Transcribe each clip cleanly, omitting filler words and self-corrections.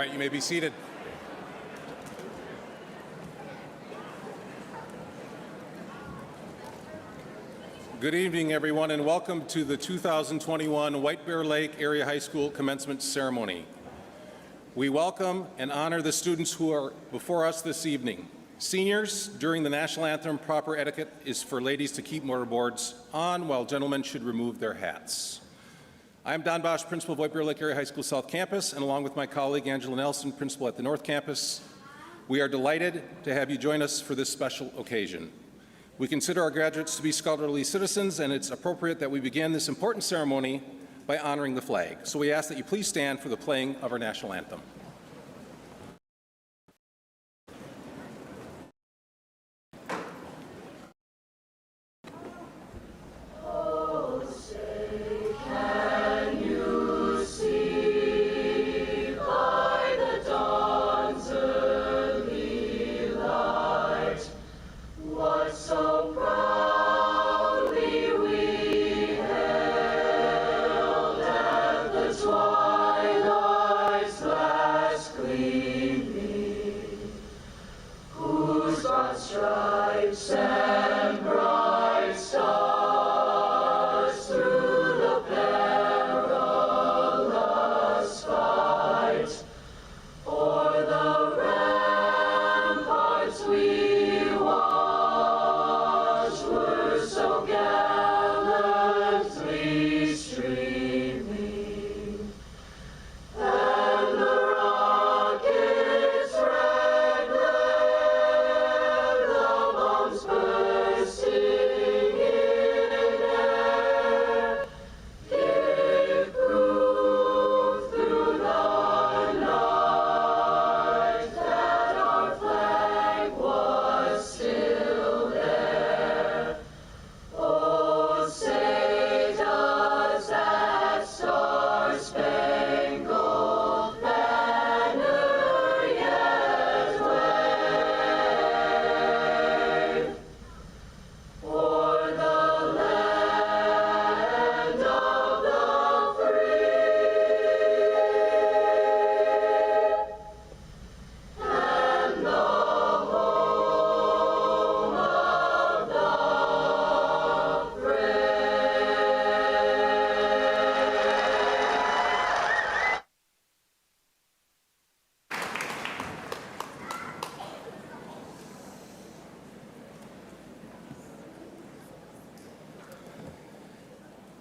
right, you may be seated. Good evening, everyone, and welcome to the 2021 White Bear Lake Area High School Commencement Ceremony. We welcome and honor the students who are before us this evening. Seniors, during the national anthem, proper etiquette is for ladies to keep mortarboards on, while gentlemen should remove their hats. I am Don Bosch, principal of White Bear Lake Area High School South Campus, and along with my colleague Angela Nelson, principal at the North Campus, we are delighted to have you join us for this special occasion. We consider our graduates to be scholarly citizens, and it's appropriate that we begin this important ceremony by honoring the flag. So we ask that you please stand for the playing of our national anthem.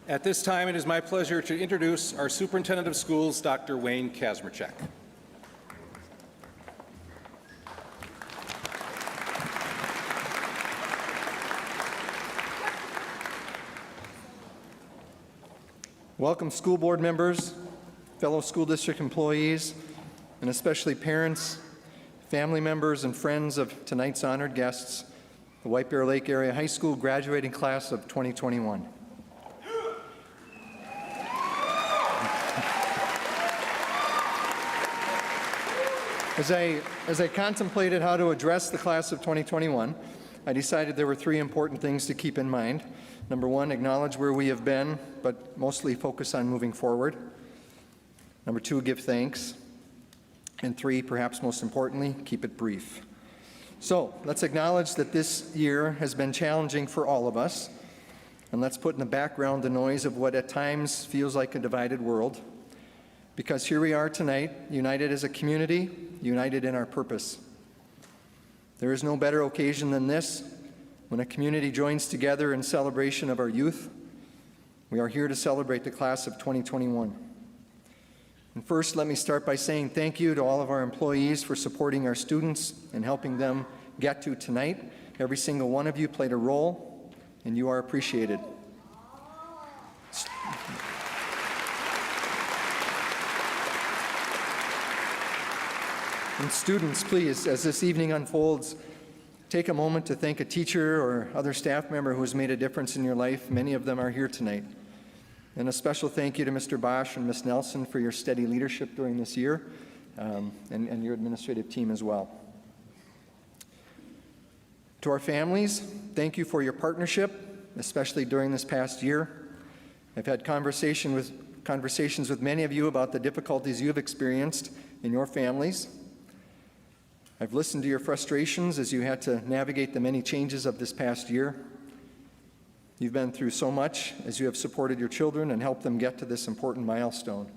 At this time, it is my pleasure to introduce our Superintendent of Schools, Dr. Wayne Kazmierczak. Welcome, school board members, fellow school district employees, and especially parents, family members, and friends of tonight's honored guests, the White Bear Lake Area High School graduating class of 2021. As I contemplated how to address the class of 2021, I decided there were three important things to keep in mind. Number one, acknowledge where we have been, but mostly focus on moving forward. Number two, give thanks. And three, perhaps most importantly, keep it brief. So let's acknowledge that this year has been challenging for all of us, and let's put in the background the noise of what at times feels like a divided world. Because here we are tonight, united as a community, united in our purpose. There is no better occasion than this, when a community joins together in celebration of our youth. We are here to celebrate the class of 2021. And first, let me start by saying thank you to all of our employees for supporting our students and helping them get to tonight. Every single one of you played a role, and you are appreciated. And students, please, as this evening unfolds, take a moment to thank a teacher or other staff member who has made a difference in your life. Many of them are here tonight. And a special thank you to Mr. Bosch and Ms. Nelson for your steady leadership during this year, and your administrative team as well. To our families, thank you for your partnership, especially during this past year. I've had conversations conversations with many of you about the difficulties you have experienced in your families. I've listened to your frustrations as you had to navigate the many changes of this past year. You've been through so much as you have supported your children and helped them get to this important milestone.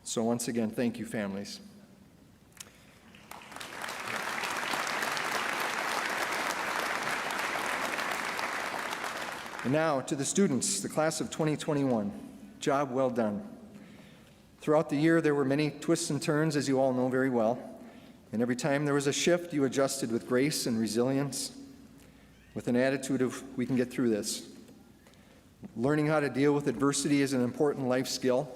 So once again, thank you, families. And now to the students, the class of 2021. Job well done. Throughout the year, there were many twists and turns, as you all know very well. And every time there was a shift, you adjusted with grace and resilience, with an attitude of, we can get through this. Learning how to deal with adversity is an important life skill.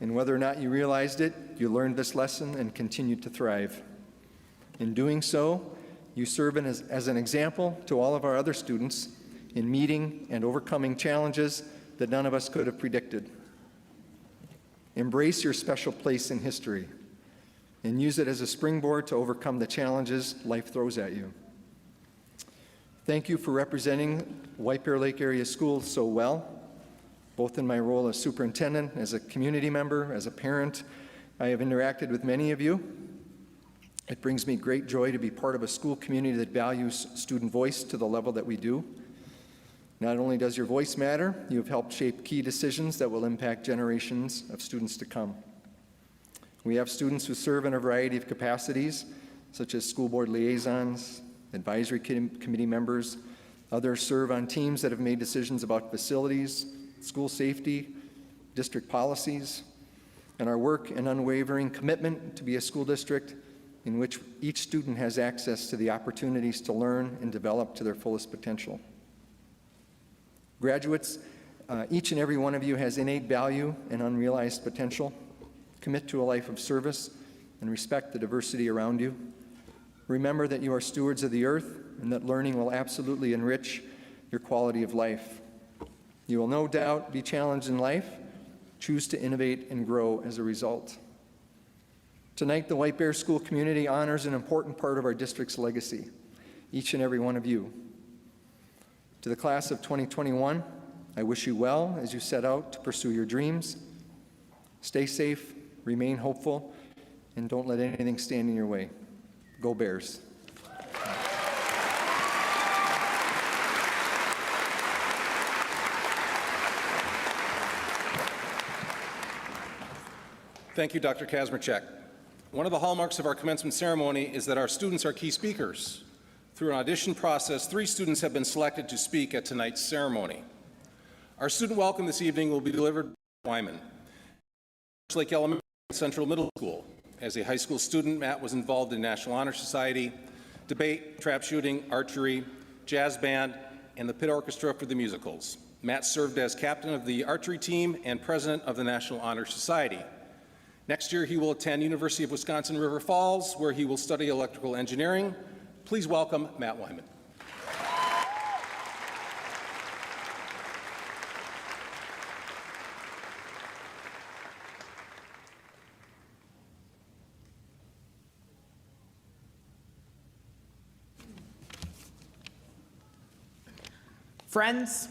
And whether or not you realized it, you learned this lesson and continued to thrive. In doing so, you serve as an example to all of our other students in meeting and overcoming challenges that none of us could have predicted. Embrace your special place in history and use it as a springboard to overcome the challenges life throws at you. Thank you for representing White Bear Lake Area Schools so well, both in my role as superintendent, as a community member, as a parent. I have interacted with many of you. It brings me great joy to be part of a school community that values student voice to the level that we do. Not only does your voice matter, you have helped shape key decisions that will impact generations of students to come. We have students who serve in a variety of capacities, such as school board liaisons, advisory committee members. Others serve on teams that have made decisions about facilities, school safety, district policies, and our work and unwavering commitment to be a school district in which each student has access to the opportunities to learn and develop to their fullest potential. Graduates, each and every one of you has innate value and unrealized potential. Commit to a life of service and respect the diversity around you. Remember that you are stewards of the earth and that learning will absolutely enrich your quality of life. You will no doubt be challenged in life. Choose to innovate and grow as a result. Tonight, the White Bear School community honors an important part of our district's legacy, each and every one of you. To the class of 2021, I wish you well as you set out to pursue your dreams. Stay safe, remain hopeful, and don't let anything stand in your way. Go Bears. Thank you, Dr. Kazmarchek. One of the hallmarks of our commencement ceremony is that our students are key speakers. Through an audition process, 3 students have been selected to speak at tonight's ceremony. Our student welcome this evening will be delivered by Matt Wyman, Lake Elementary and Central Middle School. As a high school student, Matt was involved in National Honor Society, debate, trap shooting, archery, jazz band, and the pit orchestra for the musicals. Matt served as captain of the archery team and president of the National Honor Society. Next year, he will attend University of Wisconsin River Falls, where he will study electrical engineering. Please welcome Matt Wyman. Friends,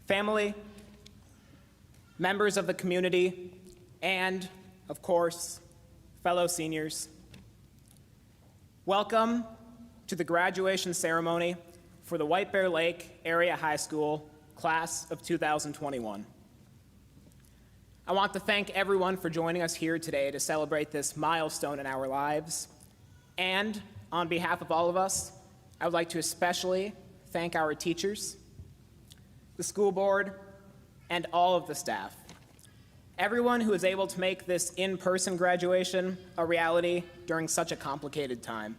family, members of the community, and, of course, fellow seniors, welcome to the graduation ceremony for the White Bear Lake Area High School class of 2021. I want to thank everyone for joining us here today to celebrate this milestone in our lives. And on behalf of all of us, I would like to especially thank our teachers, the school board, and all of the staff. Everyone who is able to make this in-person graduation a reality during such a complicated time.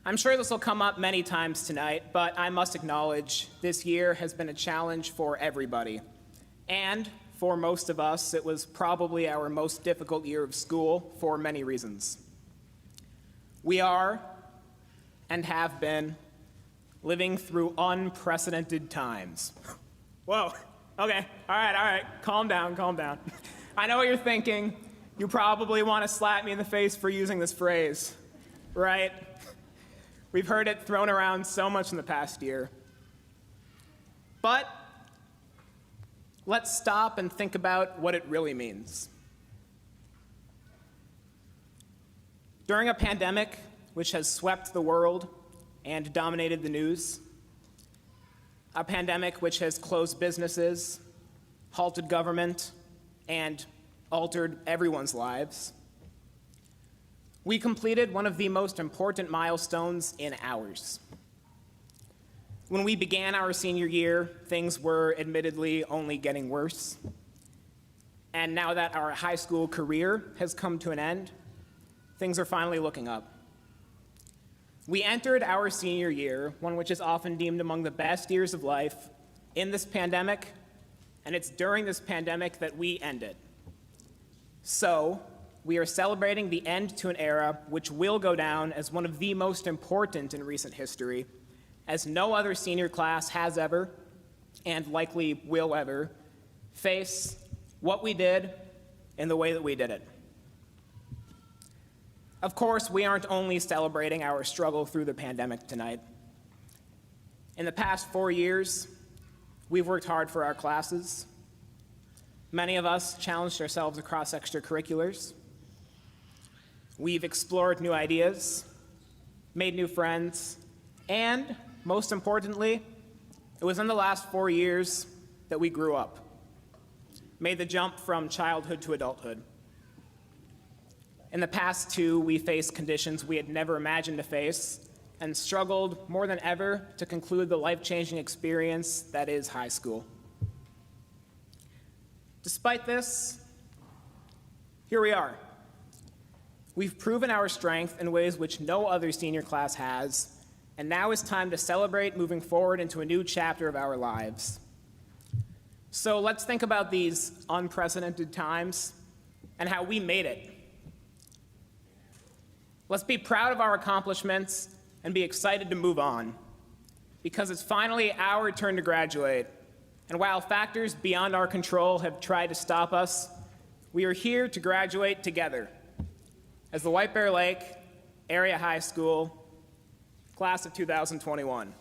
I'm sure this will come up many times tonight, but I must acknowledge this year has been a challenge for everybody. And for most of us, it was probably our most difficult year of school for many reasons. We are, and have been, living through unprecedented times. Whoa. Okay, all right, calm down. I know what you're thinking. You probably want to slap me in the face for using this phrase, right? We've heard it thrown around so much in the past year. But let's stop and think about what it really means. During a pandemic which has swept the world and dominated the news, a pandemic which has closed businesses, halted government, and altered everyone's lives, we completed one of the most important milestones in ours. When we began our senior year, things were admittedly only getting worse. And now that our high school career has come to an end, things are finally looking up. We entered our senior year, one which is often deemed among the best years of life, in this pandemic, and it's during this pandemic that we end it. So, we are celebrating the end to an era which will go down as one of the most important in recent history, as no other senior class has ever, and likely will ever, face what we did in the way that we did it. Of course, we aren't only celebrating our struggle through the pandemic tonight. In the past 4 years, we've worked hard for our classes. Many of us challenged ourselves across extracurriculars. We've explored new ideas, made new friends, and, most importantly, it was in the last 4 years that we grew up, made the jump from childhood to adulthood. In the past 2, we faced conditions we had never imagined to face and struggled more than ever to conclude the life-changing experience that is high school. Despite this, here we are. We've proven our strength in ways which no other senior class has, and now is time to celebrate moving forward into a new chapter of our lives. So let's think about these unprecedented times and how we made it. Let's be proud of our accomplishments and be excited to move on, because it's finally our turn to graduate. And while factors beyond our control have tried to stop us, we are here to graduate together as the White Bear Lake Area High School Class of 2021.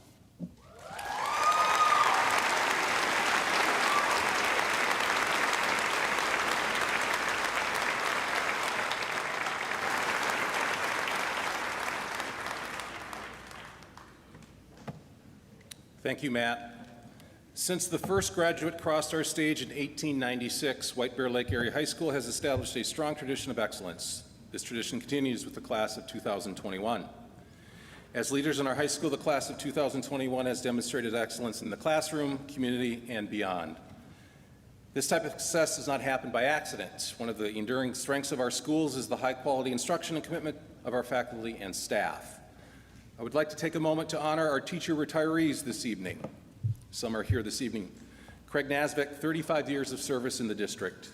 Thank you, Matt. Since the first graduate crossed our stage in 1896, White Bear Lake Area High School has established a strong tradition of excellence. This tradition continues with the class of 2021. As leaders in our high school, the class of 2021 has demonstrated excellence in the classroom, community, and beyond. This type of success does not happen by accident. One of the enduring strengths of our schools is the high-quality instruction and commitment of our faculty and staff. I would like to take a moment to honor our teacher retirees this evening. Some are here this evening. Craig Nasvik, 35 years of service in the district.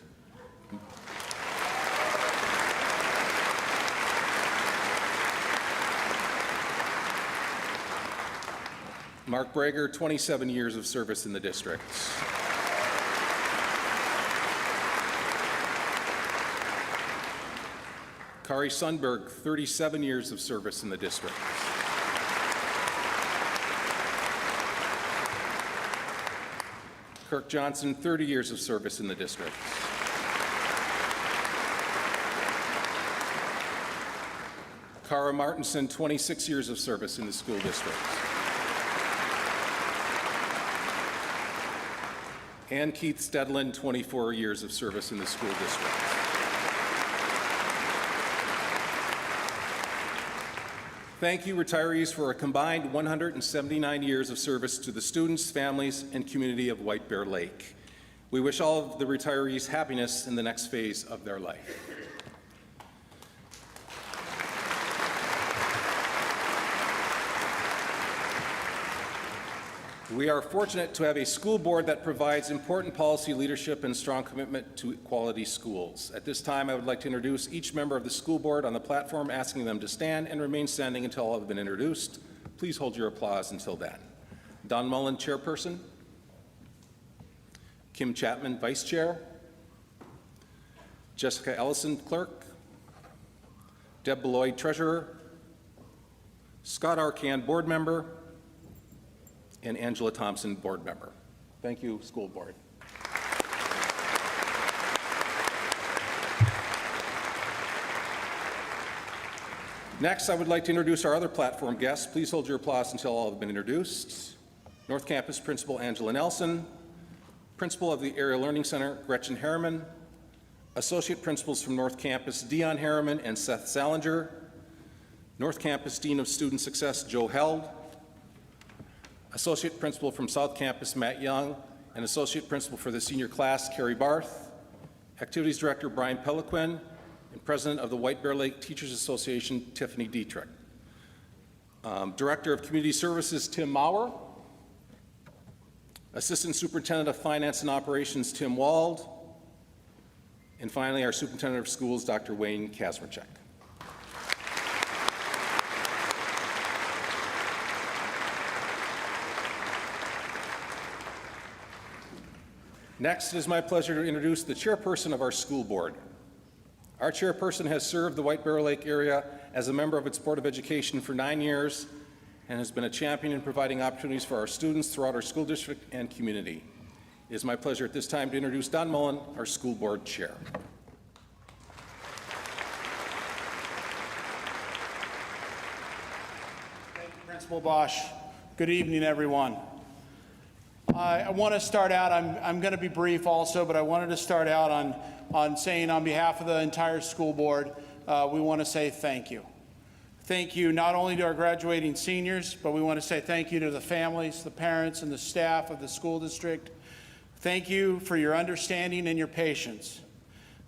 Mark Brager, 27 years of service in the district. Kari Sundberg, 37 years of service in the district. Kirk Johnson, 30 years of service in the district. Cara Martinson, 26 years of service in the school district. And Keith Stedlin, 24 years of service in the school district. Thank you, retirees, for a combined 179 years of service to the students, families, and community of White Bear Lake. We wish all of the retirees happiness in the next phase of their life. We are fortunate to have a school board that provides important policy leadership and strong commitment to quality schools. At this time, I would like to introduce each member of the school board on the platform, asking them to stand and remain standing until all have been introduced. Please hold your applause until then. Don Mullen, chairperson. Kim Chapman, vice chair. Jessica Ellison, clerk. Deb Beloy, treasurer. Scott Arcan, board member. And Angela Thompson, board member. Thank you, school board. Next, I would like to introduce our other platform guests. Please hold your applause until all have been introduced. North Campus Principal Angela Nelson, Principal of the Area Learning Center Gretchen Harriman, Associate Principals from North Campus Dion Harriman and Seth Salinger, North Campus Dean of Student Success Joe Held, Associate Principal from South Campus Matt Young, and Associate Principal for the senior class Carrie Barth, Activities Director Brian Peliquin, and President of the White Bear Lake Teachers Association Tiffany Dietrich. Director of Community Services Tim Maurer, Assistant Superintendent of Finance and Operations Tim Wald, and finally our Superintendent of Schools Dr. Wayne Kazmarchek. Next, it is my pleasure to introduce the chairperson of our school board. Our chairperson has served the White Bear Lake area as a member of its Board of Education for 9 years and has been a champion in providing opportunities for our students throughout our school district and community. It is my pleasure at this time to introduce Don Mullen, our school board chair. Thank you, Principal Bosch. Good evening, everyone. I want to start out, I'm going to be brief also, but I wanted to start out on saying on behalf of the entire school board, we want to say thank you. Thank you not only to our graduating seniors, but we want to say thank you to the families, the parents, and the staff of the school district. Thank you for your understanding and your patience.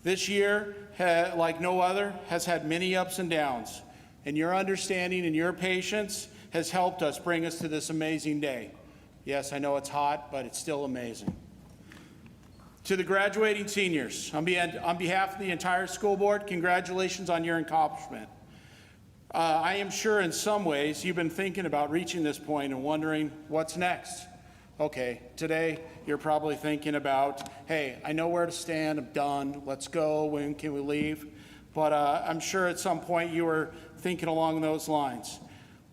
This year, like no other, has had many ups and downs, and your understanding and your patience has helped us bring us to this amazing day. Yes, I know it's hot, but it's still amazing. To the graduating seniors, on behalf of the entire school board, congratulations on your accomplishment. I am sure in some ways you've been thinking about reaching this point and wondering what's next. Okay, today you're probably thinking about, hey, I know where to stand, I'm done, let's go, when can we leave? But I'm sure at some point you were thinking along those lines.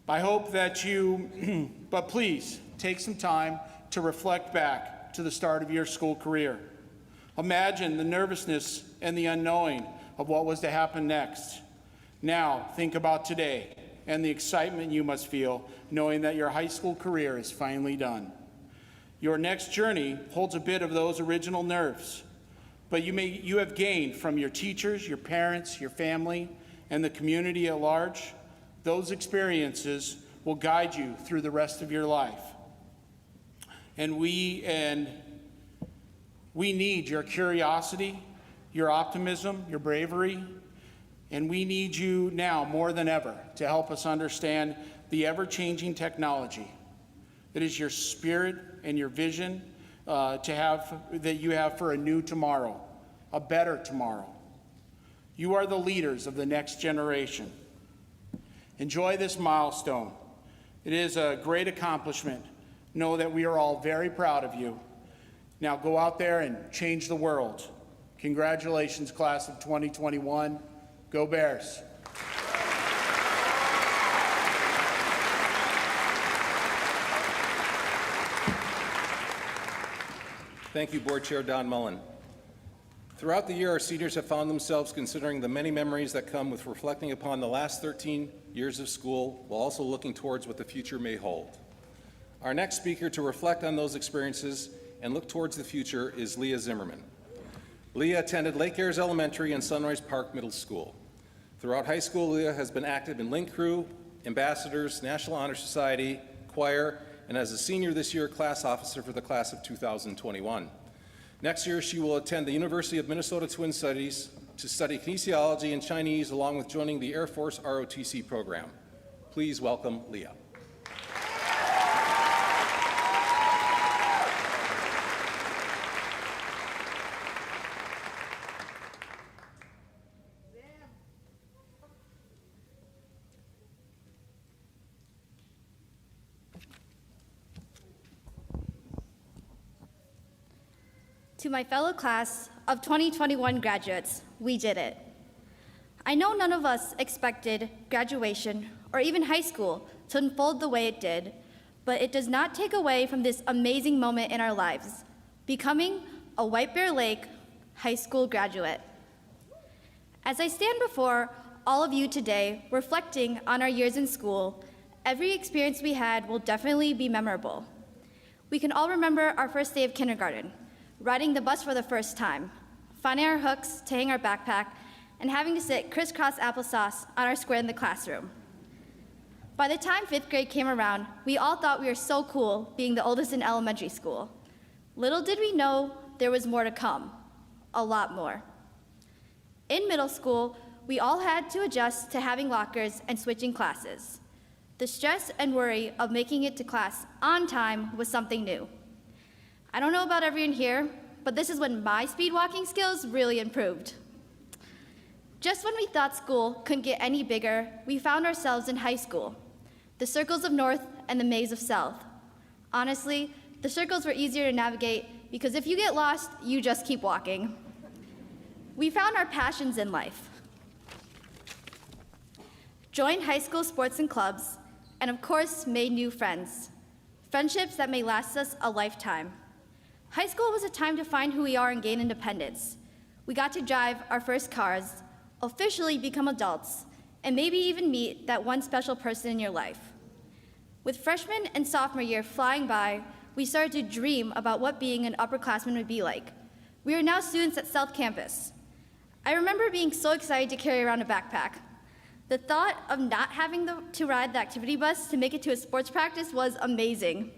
I hope that you, but please, take some time to reflect back to the start of your school career. Imagine the nervousness and the unknowing of what was to happen next. Now, think about today and the excitement you must feel knowing that your high school career is finally done. Your next journey holds a bit of those original nerves, but you have gained from your teachers, your parents, your family, and the community at large. Those experiences will guide you through the rest of your life. And we need your curiosity, your optimism, your bravery, and we need you now more than ever to help us understand the ever-changing technology. It is your spirit and your vision that you have for a new tomorrow, a better tomorrow. You are the leaders of the next generation. Enjoy this milestone. It is a great accomplishment. Know that we are all very proud of you. Now go out there and change the world. Congratulations, class of 2021. Go Bears. Thank you, Board Chair Don Mullen. Throughout the year, our seniors have found themselves considering the many memories that come with reflecting upon the last 13 years of school, while also looking towards what the future may hold. Our next speaker to reflect on those experiences and look towards the future is Leah Zimmerman. Leah attended Lake Ayres Elementary and Sunrise Park Middle School. Throughout high school, Leah has been active in Link Crew, Ambassadors, National Honor Society, choir, and as a senior this year, class officer for the class of 2021. Next year, she will attend the University of Minnesota Twin Studies to study kinesiology and Chinese, along with joining the Air Force ROTC program. Please welcome Leah. To my fellow class of 2021 graduates, we did it. I know none of us expected graduation or even high school to unfold the way it did, but it does not take away from this amazing moment in our lives, becoming a White Bear Lake high school graduate. As I stand before all of you today, reflecting on our years in school, every experience we had will definitely be memorable. We can all remember our first day of kindergarten, riding the bus for the first time, finding our hooks to hang our backpack, and having to sit crisscross applesauce on our square in the classroom. By the time 5th grade came around, we all thought we were so cool being the oldest in elementary school. Little did we know there was more to come, a lot more. In middle school, we all had to adjust to having lockers and switching classes. The stress and worry of making it to class on time was something new. I don't know about everyone here, but this is when my speed walking skills really improved. Just when we thought school couldn't get any bigger, we found ourselves in high school, the circles of North and the maze of South. Honestly, the circles were easier to navigate because if you get lost, you just keep walking. We found our passions in life, joined high school sports and clubs, and of course, made new friends. Friendships that may last us a lifetime. High school was a time to find who we are and gain independence. We got to drive our first cars, officially become adults, and maybe even meet that one special person in your life. With freshman and sophomore year flying by, we started to dream about what being an upperclassman would be like. We are now students at South Campus. I remember being so excited to carry around a backpack. The thought of not having to ride the activity bus to make it to a sports practice was amazing.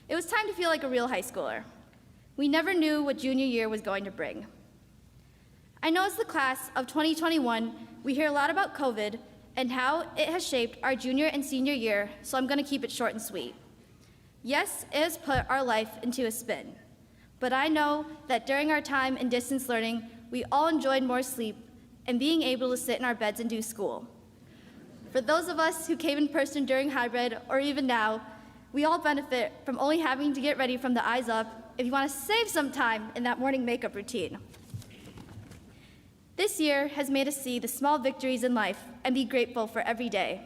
It was time to feel like a real high schooler. We never knew what junior year was going to bring. I know as the class of 2021, we hear a lot about COVID and how it has shaped our junior and senior year, so I'm gonna keep it short and sweet. Yes, it has put our life into a spin, but I know that during our time in distance learning, we all enjoyed more sleep and being able to sit in our beds and do school. For those of us who came in person during hybrid or even now, we all benefit from only having to get ready from the eyes up if you want to save some time in that morning makeup routine. This year has made us see the small victories in life and be grateful for every day.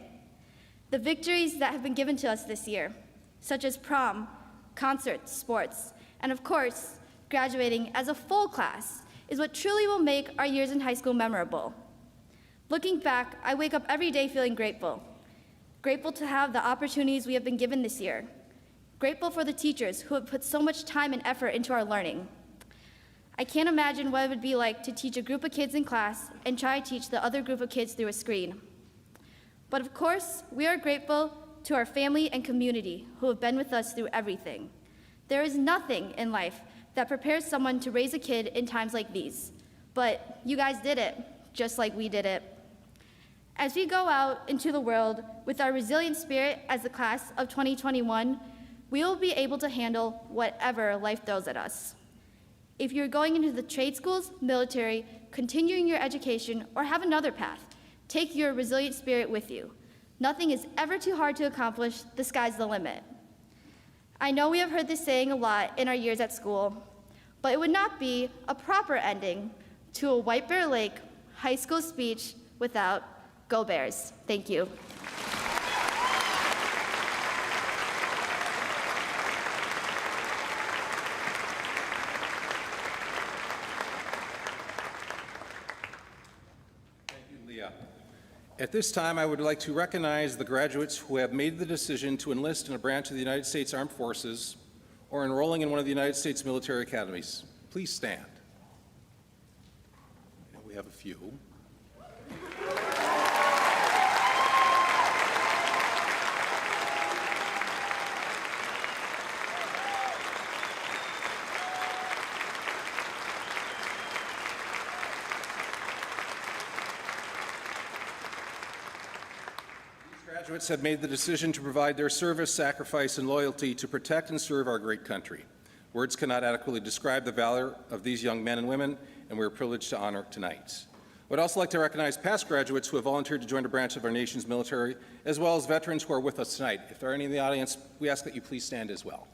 The victories that have been given to us this year, such as prom, concerts, sports, and of course, graduating as a full class, is what truly will make our years in high school memorable. Looking back, I wake up every day feeling grateful. Grateful to have the opportunities we have been given this year. Grateful for the teachers who have put so much time and effort into our learning. I can't imagine what it would be like to teach a group of kids in class and try to teach the other group of kids through a screen. But of course, we are grateful to our family and community who have been with us through everything. There is nothing in life that prepares someone to raise a kid in times like these. But you guys did it, just like we did it. As we go out into the world with our resilient spirit as the class of 2021, we will be able to handle whatever life throws at us. If you're going into the trade schools, military, continuing your education, or have another path, take your resilient spirit with you. Nothing is ever too hard to accomplish. The sky's the limit. I know we have heard this saying a lot in our years at school, but it would not be a proper ending to a White Bear Lake high school speech without Go Bears. Thank you. Thank you, Leah. At this time, I would like to recognize the graduates who have made the decision to enlist in a branch of the United States Armed Forces or enrolling in one of the United States military academies. Please stand. And we have a few. Graduates have made the decision to provide their service, sacrifice, and loyalty to protect and serve our great country. Words cannot adequately describe the valor of these young men and women, and we're privileged to honor tonight. I would also like to recognize past graduates who have volunteered to join a branch of our nation's military, as well as veterans who are with us tonight. If there are any in the audience, we ask that you please stand as well.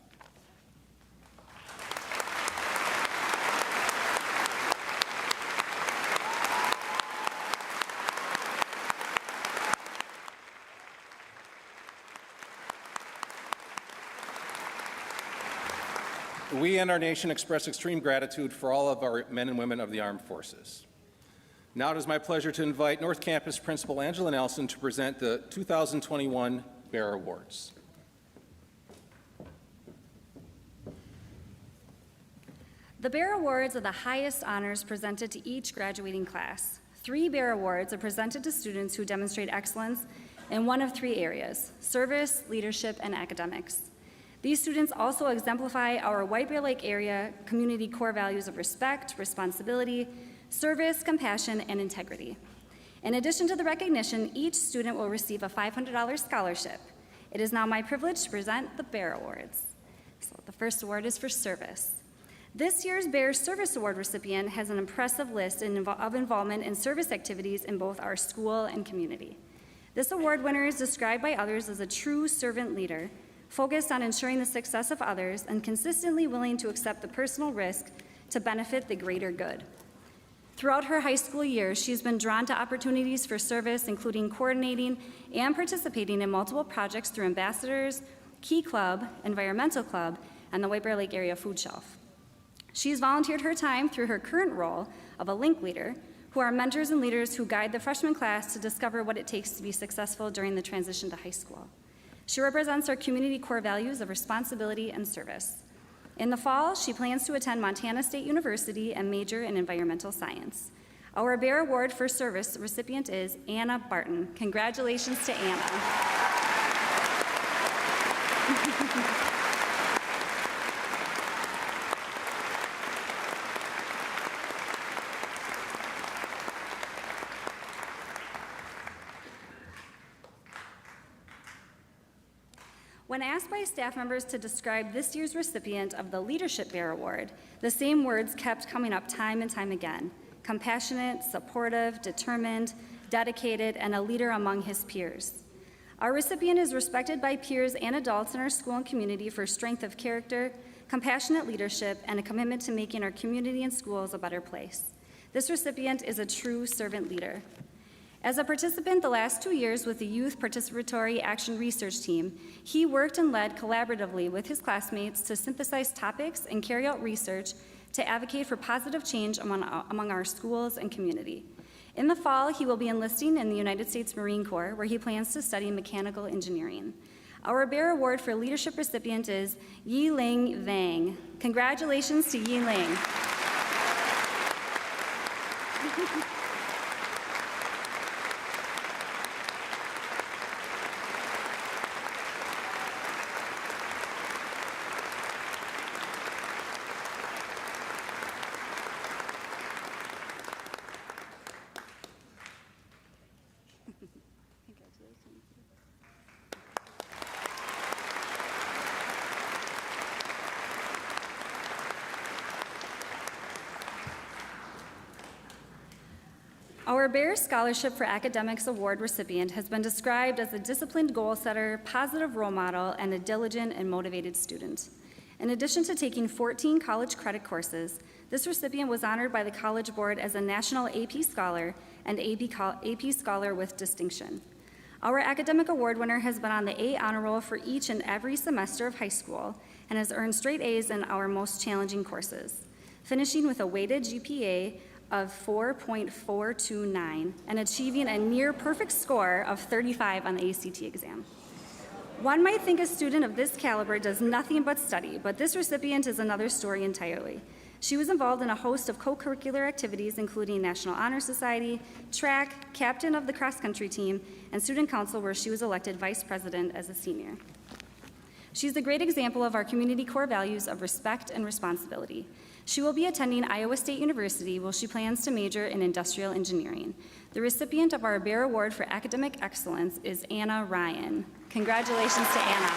We and our nation express extreme gratitude for all of our men and women of the armed forces. Now it is my pleasure to invite North Campus Principal Angela Nelson to present the 2021 Bear Awards. The Bear Awards are the highest honors presented to each graduating class. 3 Bear Awards are presented to students who demonstrate excellence in one of 3 areas: service, leadership, and academics. These students also exemplify our White Bear Lake area community core values of respect, responsibility, service, compassion, and integrity. In addition to the recognition, each student will receive a $500 scholarship. It is now my privilege to present the Bear Awards. So the first award is for service. This year's Bear Service Award recipient has an impressive list of involvement in service activities in both our school and community. This award winner is described by others as a true servant leader, focused on ensuring the success of others and consistently willing to accept the personal risk to benefit the greater good. Throughout her high school years, she's been drawn to opportunities for service, including coordinating and participating in multiple projects through Ambassadors, Key Club, Environmental Club, and the White Bear Lake Area Food Shelf. She's volunteered her time through her current role of a link leader, who are mentors and leaders who guide the freshman class to discover what it takes to be successful during the transition to high school. She represents our community core values of responsibility and service. In the fall, she plans to attend Montana State University and major in environmental science. Our Bear Award for Service recipient is Anna Barton. Congratulations to Anna. When asked by staff members to describe this year's recipient of the Leadership Bear Award, the same words kept coming up time and time again: compassionate, supportive, determined, dedicated, and a leader among his peers. Our recipient is respected by peers and adults in our school and community for strength of character, compassionate leadership, and a commitment to making our community and schools a better place. This recipient is a true servant leader. As a participant the last 2 years with the Youth Participatory Action Research Team, he worked and led collaboratively with his classmates to synthesize topics and carry out research to advocate for positive change among our schools and community. In the fall, he will be enlisting in the United States Marine Corps, where he plans to study mechanical engineering. Our Bear Award for Leadership recipient is Yi-Ling Vang. Congratulations to Yi-Ling. Our Bear Scholarship for Academics Award recipient has been described as a disciplined goal setter, positive role model, and a diligent and motivated student. In addition to taking 14 college credit courses, this recipient was honored by the College Board as a National AP Scholar and AP Scholar with distinction. Our academic award winner has been on the A honor roll for each and every semester of high school and has earned straight A's in our most challenging courses, finishing with a weighted GPA of 4.429 and achieving a near perfect score of 35 on the ACT exam. One might think a student of this caliber does nothing but study, but this recipient is another story entirely. She was involved in a host of co-curricular activities, including National Honor Society, track, captain of the cross-country team, and student council, where she was elected vice president as a senior. She's a great example of our community core values of respect and responsibility. She will be attending Iowa State University, where she plans to major in industrial engineering. The recipient of our Bear Award for Academic Excellence is Anna Ryan. Congratulations to Anna.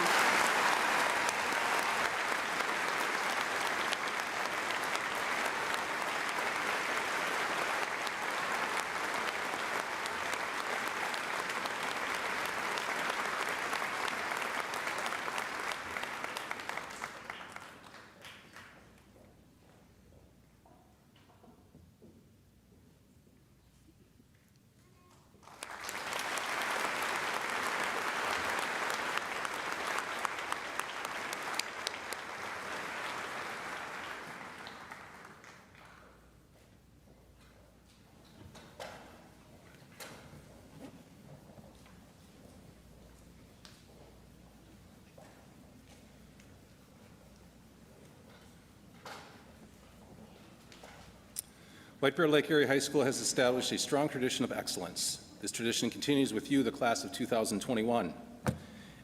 White Bear Lake Area High School has established a strong tradition of excellence. This tradition continues with you, the class of 2021.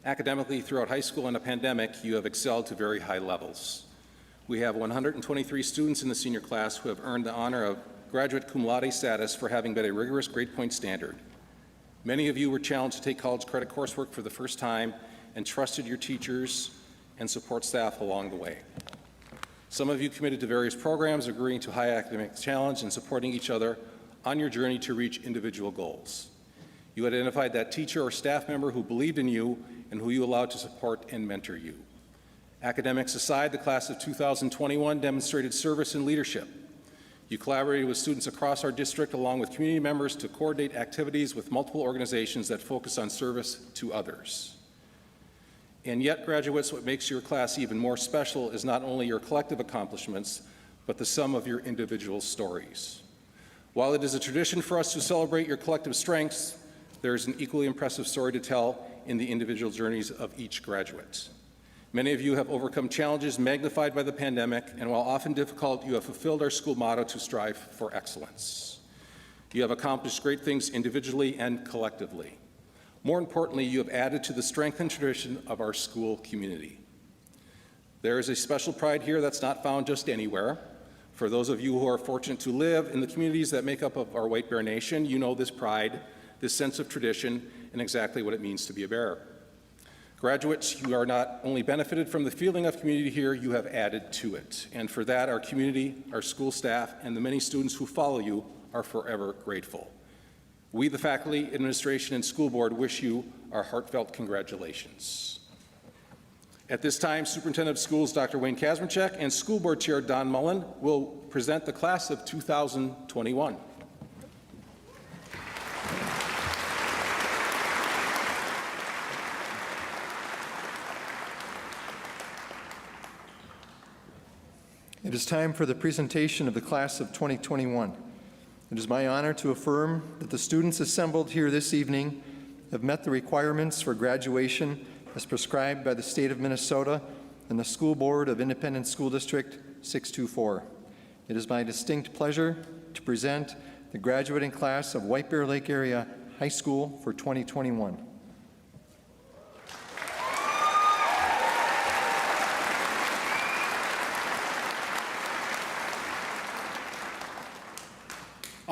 Academically, throughout high school and a pandemic, you have excelled to very high levels. We have 123 students in the senior class who have earned the honor of graduate cum laude status for having met a rigorous grade point standard. Many of you were challenged to take college credit coursework for the first time and trusted your teachers and support staff along the way. Some of you committed to various programs, agreeing to high academic challenge and supporting each other on your journey to reach individual goals. You identified that teacher or staff member who believed in you and who you allowed to support and mentor you. Academics aside, the class of 2021 demonstrated service and leadership. You collaborated with students across our district along with community members to coordinate activities with multiple organizations that focus on service to others. And yet, graduates, what makes your class even more special is not only your collective accomplishments, but the sum of your individual stories. While it is a tradition for us to celebrate your collective strengths, there is an equally impressive story to tell in the individual journeys of each graduate. Many of you have overcome challenges magnified by the pandemic, and while often difficult, you have fulfilled our school motto to strive for excellence. You have accomplished great things individually and collectively. More importantly, you have added to the strength and tradition of our school community. There is a special pride here that's not found just anywhere. For those of you who are fortunate to live in the communities that make up of our White Bear Nation, you know this pride, this sense of tradition, and exactly what it means to be a Bear. Graduates, you are not only benefited from the feeling of community here, you have added to it. And for that, our community, our school staff, and the many students who follow you are forever grateful. We, the faculty, administration, and school board, wish you our heartfelt congratulations. At this time, Superintendent of Schools Dr. Wayne Kazmierczak and School Board Chair Don Mullen will present the class of 2021. It is time for the presentation of the class of 2021. It is my honor to affirm that the students assembled here this evening have met the requirements for graduation as prescribed by the state of Minnesota and the School Board of Independent School District 624. It is my distinct pleasure to present the graduating class of White Bear Lake Area High School for 2021.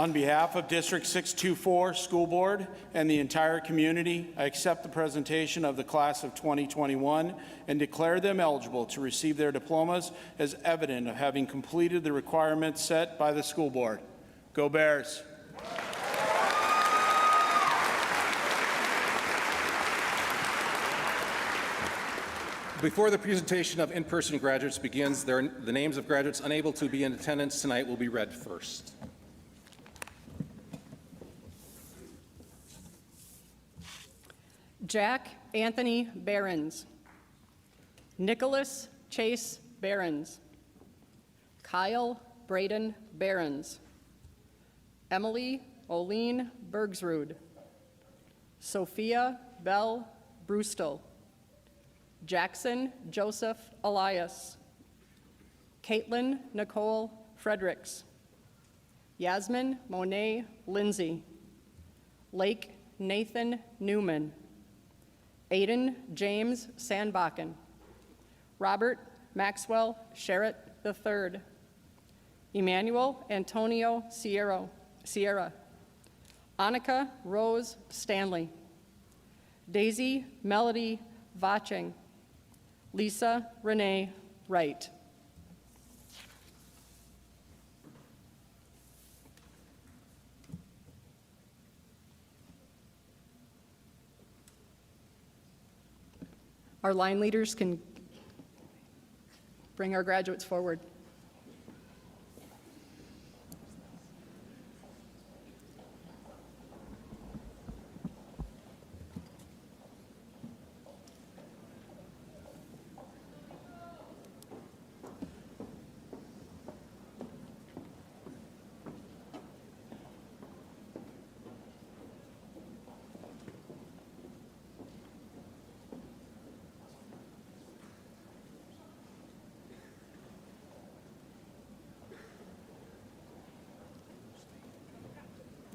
On behalf of District 624 School Board and the entire community, I accept the presentation of the class of 2021 and declare them eligible to receive their diplomas as evident of having completed the requirements set by the school board. Go Bears! Before the presentation of in-person graduates begins, the names of graduates unable to be in attendance tonight will be read first. Jack Anthony Behrens, Nicholas Chase Behrens, Kyle Braden Behrens, Emily Oline Bergsrud, Sophia Bell Brustel, Jackson Joseph Elias, Caitlin Nicole Fredericks, Yasmin Monet Lindsay, Lake Nathan Newman, Aiden James Sandbakken, Robert Maxwell Sherritt III, Emmanuel Antonio Sierra, Annika Rose Stanley, Daisy Melody Vaching, Lisa Renee Wright. Our line leaders can bring our graduates forward.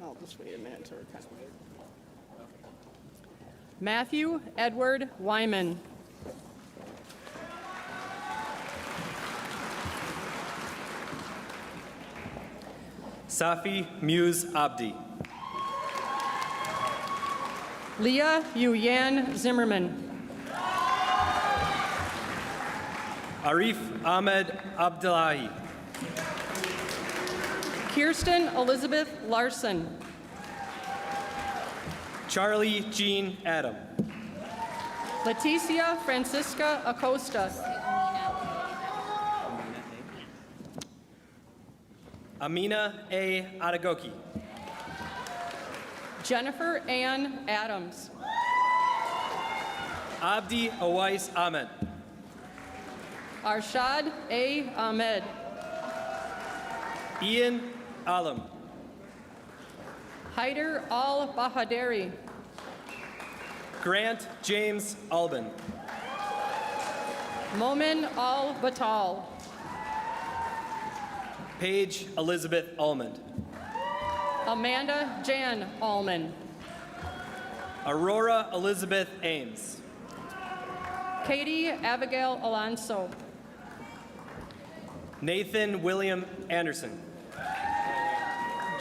I'll just wait a minute to record. Matthew Edward Wyman. Safi Muse Abdi. Leah Zimmerman. Arif Ahmed Abdullahi. Kirsten Elizabeth Larsen. Charlie Jean Adam. Leticia Francisca Acosta. Amina A. Adagoki. Jennifer Ann Adams. Abdi Awais Ahmed. Arshad A. Ahmed. Ian Alam. Haider Al-Bahaderi. Grant James Albin. Momin Al-Batal. Paige Elizabeth Almond. Amanda Jan Allman. Aurora Elizabeth Ames. Katie Abigail Alonso. Nathan William Anderson.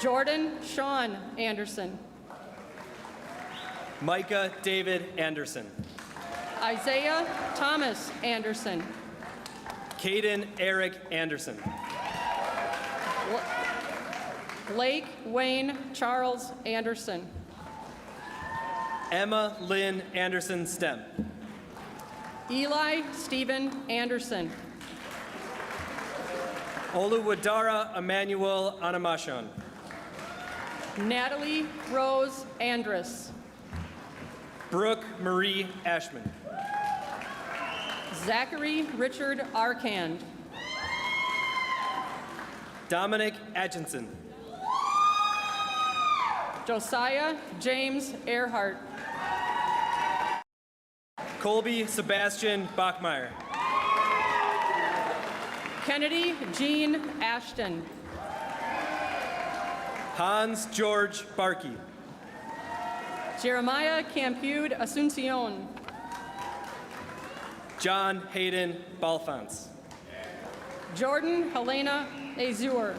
Jordan Sean Anderson. Micah David Anderson. Isaiah Thomas Anderson. Caden Eric Anderson. Blake Wayne Charles Anderson. Emma Lynn Anderson Stem. Eli Stephen Anderson. Oluwadara Emmanuel Anamashon. Natalie Rose Andrus. Brooke Marie Ashman. Zachary Richard Arkand. Dominic Atkinson. Josiah James Earhart. Colby Sebastian Bachmeyer. Kennedy Jean Ashton. Hans George Barkey. Jeremiah Campude Asuncion. John Hayden Balfons. Jordan Helena Azur.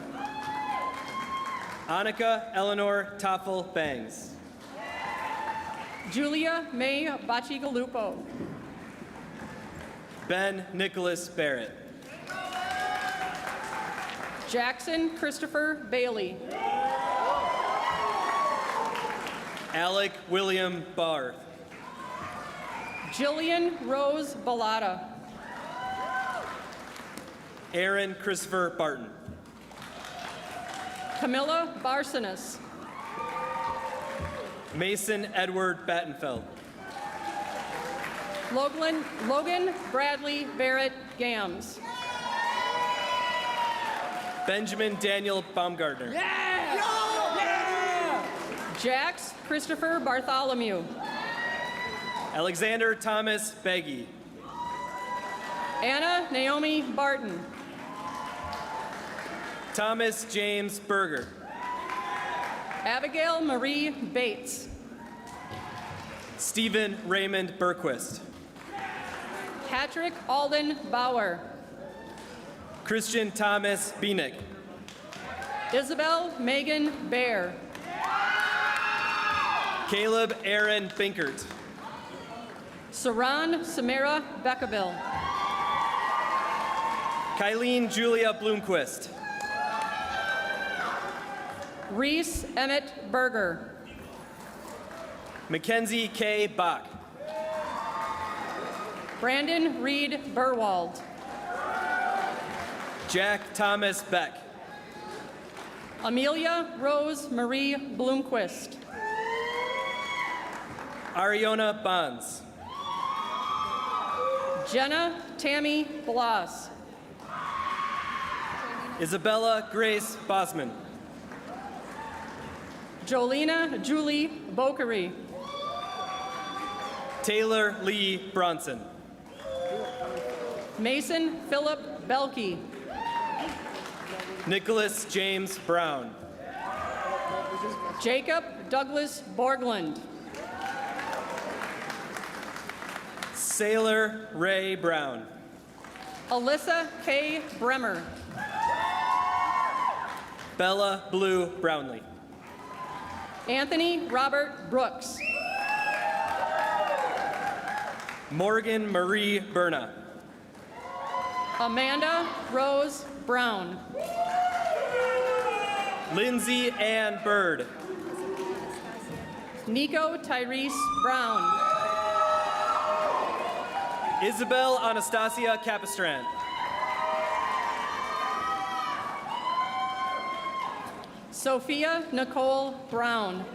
Annika Eleanor Toffel Bangs. Julia May Bacigalupo. Ben Nicholas Barrett. Jackson Christopher Bailey. Alec William Barth. Jillian Rose Bellata. Aaron Christopher Barton. Camilla Barsonis. Mason Edward Battenfeld. Logan Bradley Barrett Gams. Benjamin Daniel Baumgartner. Jax Christopher Bartholomew. Alexander Thomas Beggy. Anna Naomi Barton. Thomas James Berger. Abigail Marie Bates. Stephen Raymond Berquist. Patrick Alden Bauer. Christian Thomas Bienick. Isabel Megan Bear. Caleb Aaron Binkert. Saran Samara Beckaville. Kylene Julia Bloomquist. Reese Emmett Berger. Mackenzie K. Bach. Brandon Reed Burwald. Jack Thomas Beck. Amelia Rose Marie Bloomquist. Ariona Bonds. Jenna Tammy Bloss. Isabella Grace Bosman. Jolena Julie Bokery. Taylor Lee Bronson. Mason Philip Belkey. Nicholas James Brown. Jacob Douglas Borgland. Sailor Ray Brown. Alyssa K. Bremer. Bella Blue Brownlee. Anthony Robert Brooks. Morgan Marie Berna. Amanda Rose Brown. Lindsay Ann Bird. Nico Tyrese Brown. Isabel Anastasia Capistran. Sophia Nicole Brown.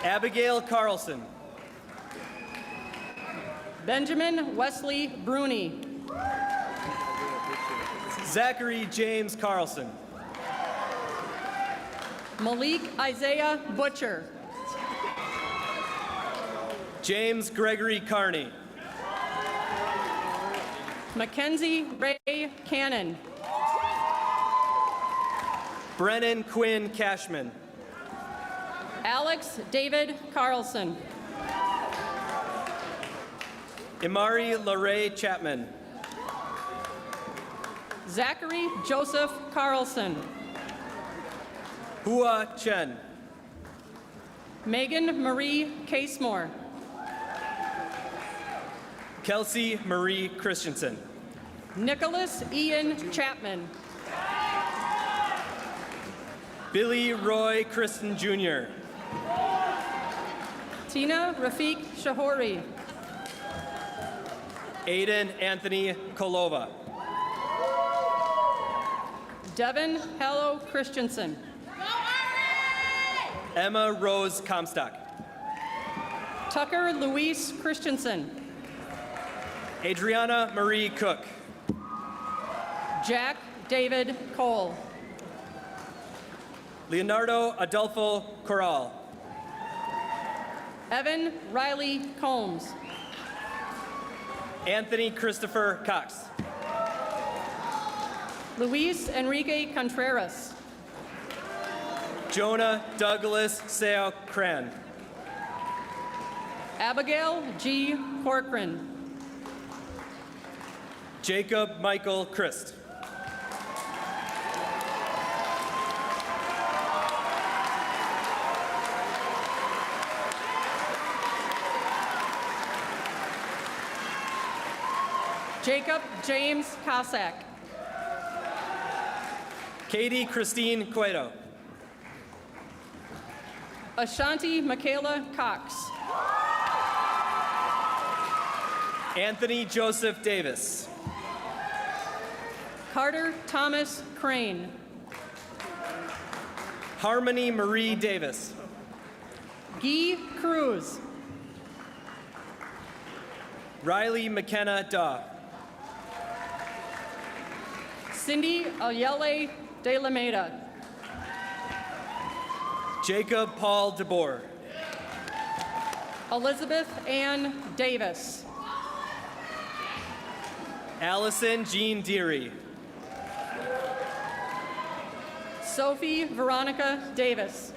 Abigail Carlson. Benjamin Wesley Bruni. Zachary James Carlson. Malik Isaiah Butcher. James Gregory Carney. Mackenzie Ray Cannon. Brennan Quinn Cashman. Alex David Carlson. Imari Larae Chapman. Zachary Joseph Carlson. Hua Chen. Megan Marie Casemore. Kelsey Marie Christensen. Nicholas Ian Chapman. Billy Roy Kristen Jr. Tina Rafiq Shahori. Aiden Anthony Kolova. Devin Hello Christensen. Emma Rose Comstock. Tucker Luis Christensen. Adriana Marie Cook. Jack David Cole. Leonardo Adolfo Corral. Evan Riley Combs. Anthony Christopher Cox. Luis Enrique Contreras. Jonah Douglas Seo Cran. Abigail G. Corcoran. Jacob Michael Christ. Jacob James Cossack. Katie Christine Cueto. Ashanti Michaela Cox. Anthony Joseph Davis. Carter Thomas Crane. Harmony Marie Davis. Guy Cruz. Riley McKenna Daw. Cindy Ayele de la Meda. Jacob Paul DeBoer. Elizabeth Ann Davis. Allison Jean Deary. Sophie Veronica Davis.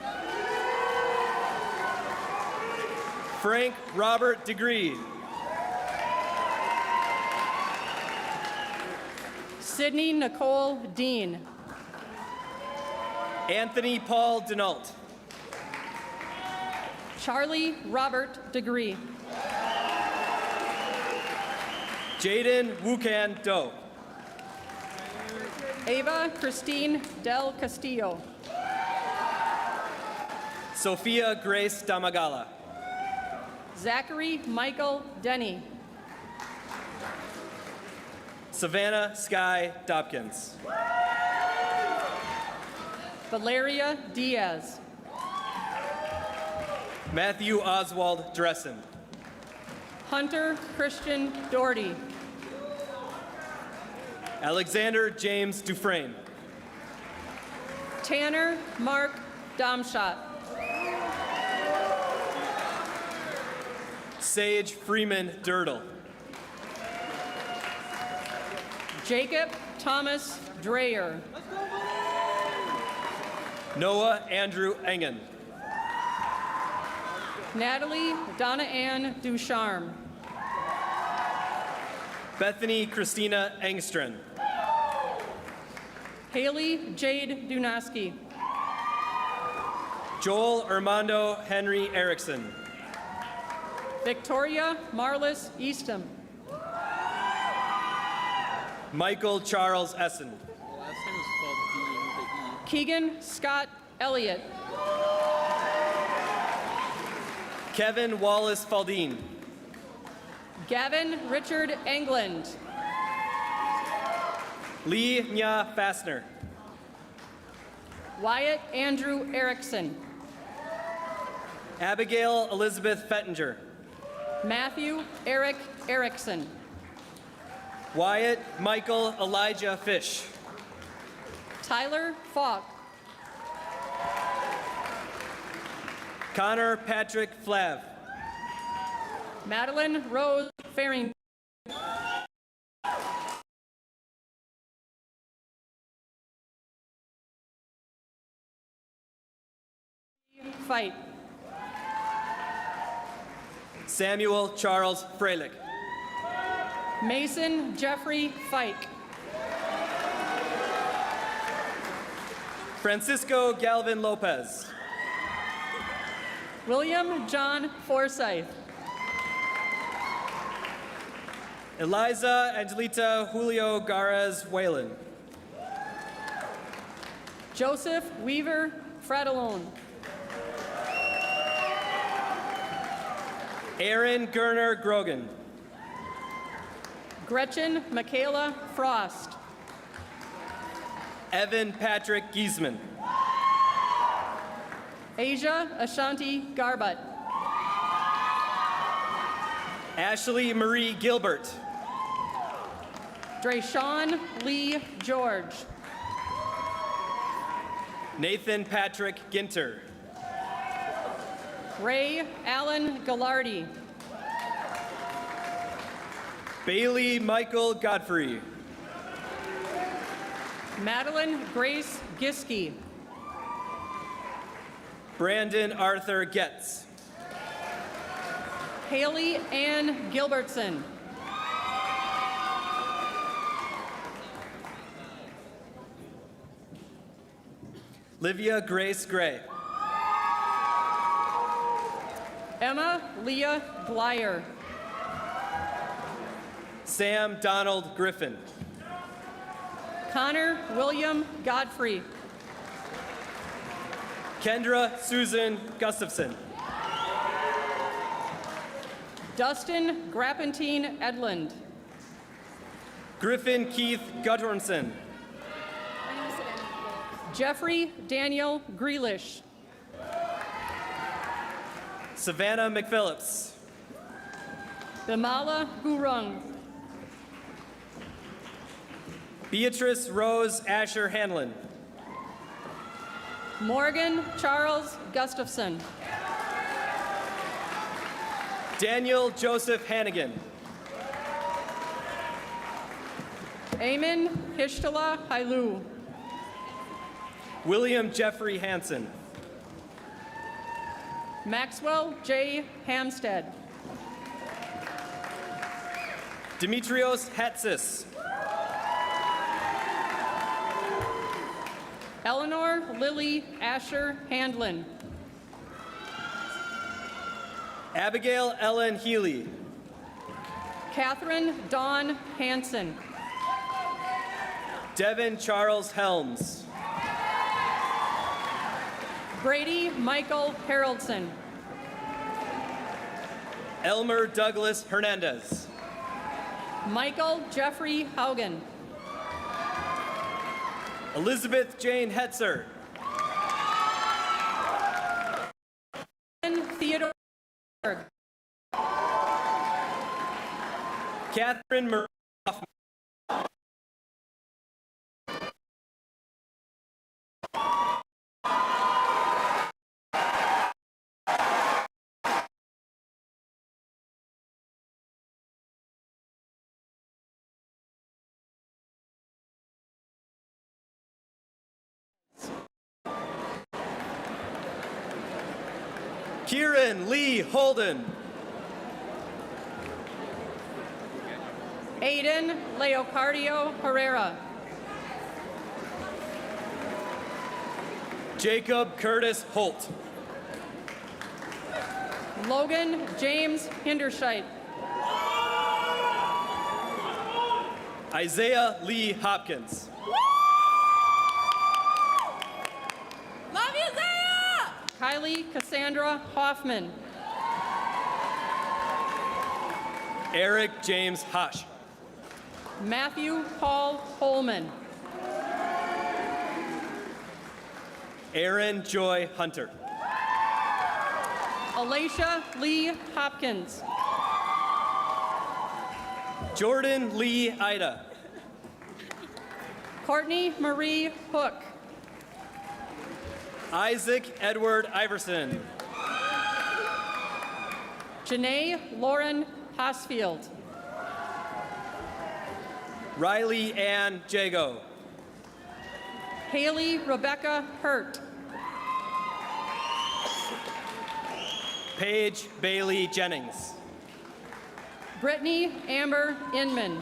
Frank Robert DeGree. Sydney Nicole Dean. Anthony Paul Denault. Charlie Robert DeGree. Jaden Wukan Do. Ava Christine Del Castillo. Sophia Grace Damagala. Zachary Michael Denny. Savannah Sky Dobkins. Valeria Diaz. Matthew Oswald Dressen. Hunter Christian Doherty. Alexander James Dufresne. Tanner Mark Domshot. Sage Freeman Dirtle. Jacob Thomas Dreyer. Noah Andrew Engen. Natalie Donna Ann Ducharme. Bethany Christina Engstrom. Haley Jade Dunaski. Joel Armando Henry Erickson. Victoria Marlis Eastham. Michael Charles Essen. Keegan Scott Elliott. Kevin Wallace Faldine. Gavin Richard England. Lee Nya Fassner. Wyatt Andrew Erickson. Abigail Elizabeth Fettinger. Matthew Eric Erickson. Wyatt Michael Elijah Fish. Tyler Falk. Connor Patrick Flav. Madeline Rose Farrington. Fight. Samuel Charles Freilich. Mason Jeffrey Fike. Francisco Galvin Lopez. William John Forsyth. Eliza Angelita Julio Garez Whalen. Joseph Weaver Fratellone. Aaron Gerner Grogan. Gretchen Michaela Frost. Evan Patrick Giesman. Asia Ashanti Garbutt. Ashley Marie Gilbert. Drayshawn Lee George. Nathan Patrick Ginter. Ray Allen Gallardi. Bailey Michael Godfrey. Madeline Grace Giske. Brandon Arthur Getz. Haley Ann Gilbertson. Livia Grace Gray. Emma Leah Blyer. Sam Donald Griffin. Connor William Godfrey. Kendra Susan Gustafson. Dustin Grappentine Edlund. Griffin Keith Gudrunson. Jeffrey Daniel Grealish. Savannah McPhillips. Bimala Gurung. Beatrice Rose Asher Hanlon. Morgan Charles Gustafson. Daniel Joseph Hannigan. Eamon Hishtala Hailu. William Jeffrey Hansen. Maxwell J. Hamstead. Dimitrios Hatsis. Eleanor Lily Asher Handlin. Abigail Ellen Healy. Catherine Dawn Hanson. Devin Charles Helms. Brady Michael Haroldson. Elmer Douglas Hernandez. Michael Jeffrey Haugen. Elizabeth Jane Hetzer. Theodore. Catherine Marie. Kieran Lee Holden. Aiden Leocardio Herrera. Jacob Curtis Holt. Logan James Hinderscheit. Isaiah Lee Hopkins. Love you, Zaya! Kylie Cassandra Hoffman. Eric James Hosh. Matthew Paul Holman. Aaron Joy Hunter. Alicia Lee Hopkins. Jordan Lee Ida. Courtney Marie Hook. Isaac Edward Iverson. Janae Lauren Hosfield. Riley Ann Jago. Haley Rebecca Hurt. Paige Bailey Jennings. Brittany Amber Inman.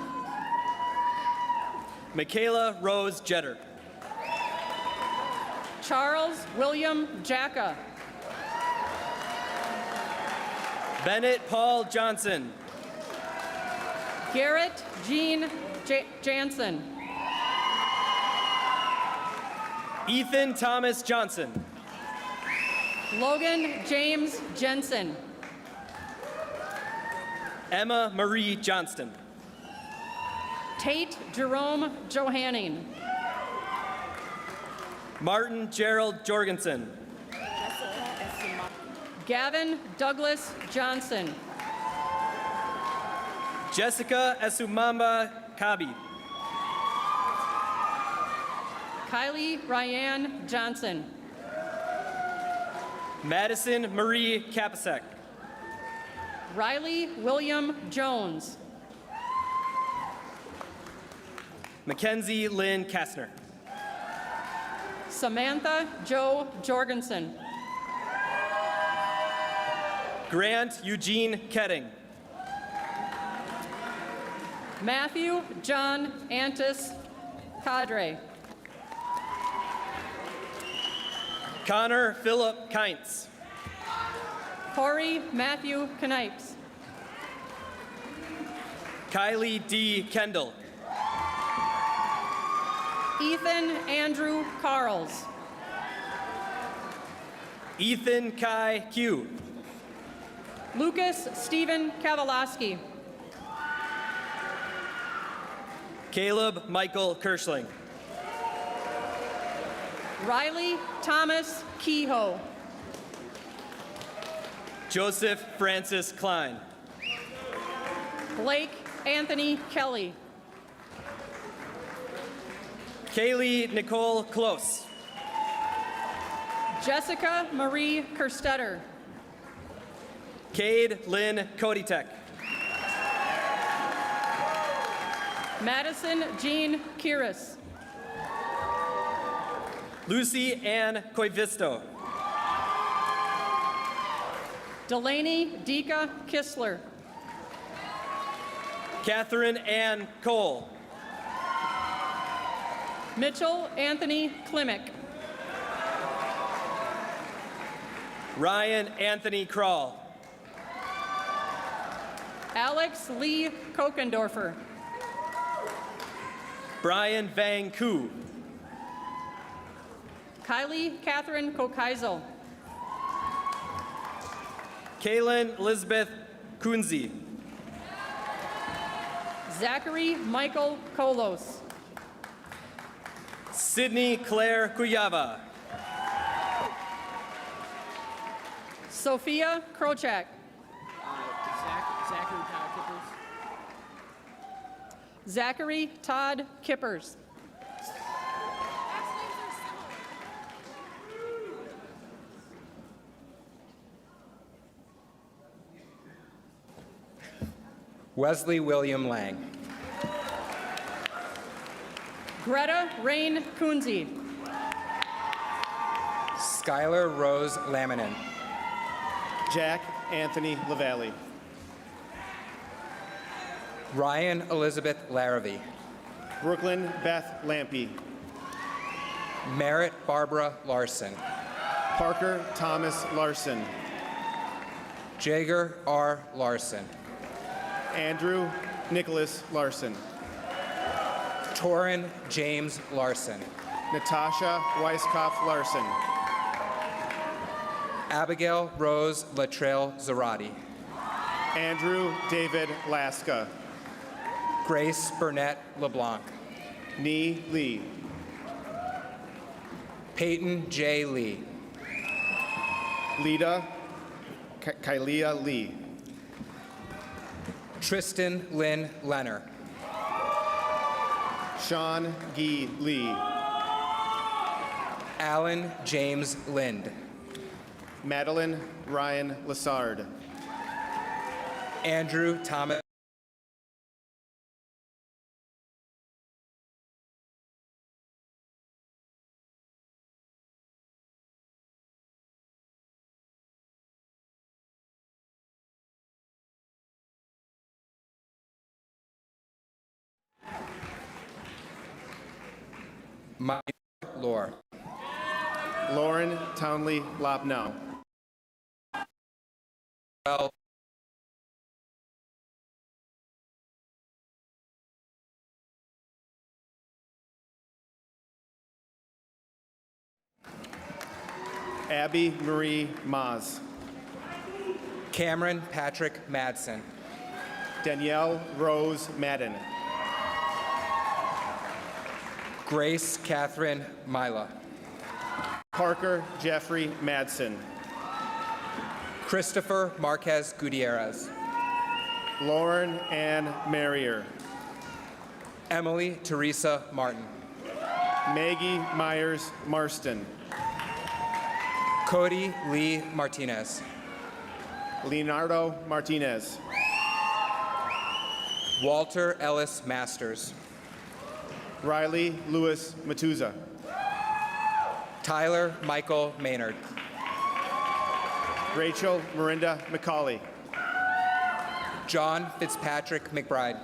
Michaela Rose Jetter. Charles William Jacka. Bennett Paul Johnson. Garrett Jean Jansen. Ethan Thomas Johnson. Logan James Jensen. Emma Marie Johnston. Tate Jerome Johanning. Martin Gerald Jorgensen. Gavin Douglas Johnson. Jessica Esumamba Kabi. Kylie Ryan Johnson. Madison Marie Kapasek. Riley William Jones. Mackenzie Lynn Kastner. Samantha Joe Jorgensen. Grant Eugene Ketting. Matthew John Antis Cadre. Connor Philip Kintz. Corey Matthew Knipes. Kylie D. Kendall. Ethan Andrew Carls. Ethan Kai Q. Lucas Stephen Kavalaski. Caleb Michael Kirschling. Riley Thomas Kehoe. Joseph Francis Klein. Blake Anthony Kelly. Kaylee Nicole Close. Jessica Marie Kerstetter. Cade Lynn Koditek. Madison Jean Kiris. Lucy Ann Koivisto. Delaney Dika Kistler. Catherine Ann Cole. Mitchell Anthony Klimick. Ryan Anthony Kroll. Alex Lee Kokendorfer. Brian Vang Koo. Kylie Catherine Kokaizel. Kaylin Elizabeth Kunzi. Zachary Michael Kolos. Sydney Claire Kuyava. Sophia Krochak. Zachary Todd Kippers. Wesley William Lang. Greta Rain Kunze. Skylar Rose Laminin. Jack Anthony Lavalley. Ryan Elizabeth Larrabee. Brooklyn Beth Lampy. Merritt Barbara Larsen. Parker Thomas Larsen. Jager R. Larsen. Andrew Nicholas Larsen. Torin James Larsen. Natasha Weiskopf Larsen. Abigail Rose Latrell Zarati. Andrew David Laska. Grace Burnett LeBlanc. Nee Lee. Peyton J. Lee. Lita Kailia Lee. Tristan Lynn Lenner. Sean Gee Lee. Alan James Lind. Madeline Ryan Lassard. Andrew Thomas. My Lore. Lauren Townley Lopnow. Well, Abby Marie Maz. Cameron Patrick Madsen. Danielle Rose Madden. Grace Catherine Mila. Parker Jeffrey Madsen. Christopher Marquez Gutierrez. Lauren Ann Marrier. Emily Teresa Martin. Maggie Myers Marston. Cody Lee Martinez. Leonardo Martinez. Walter Ellis Masters. Riley Lewis Matuza. Tyler Michael Maynard. Rachel Mirinda McCauley. John Fitzpatrick McBride.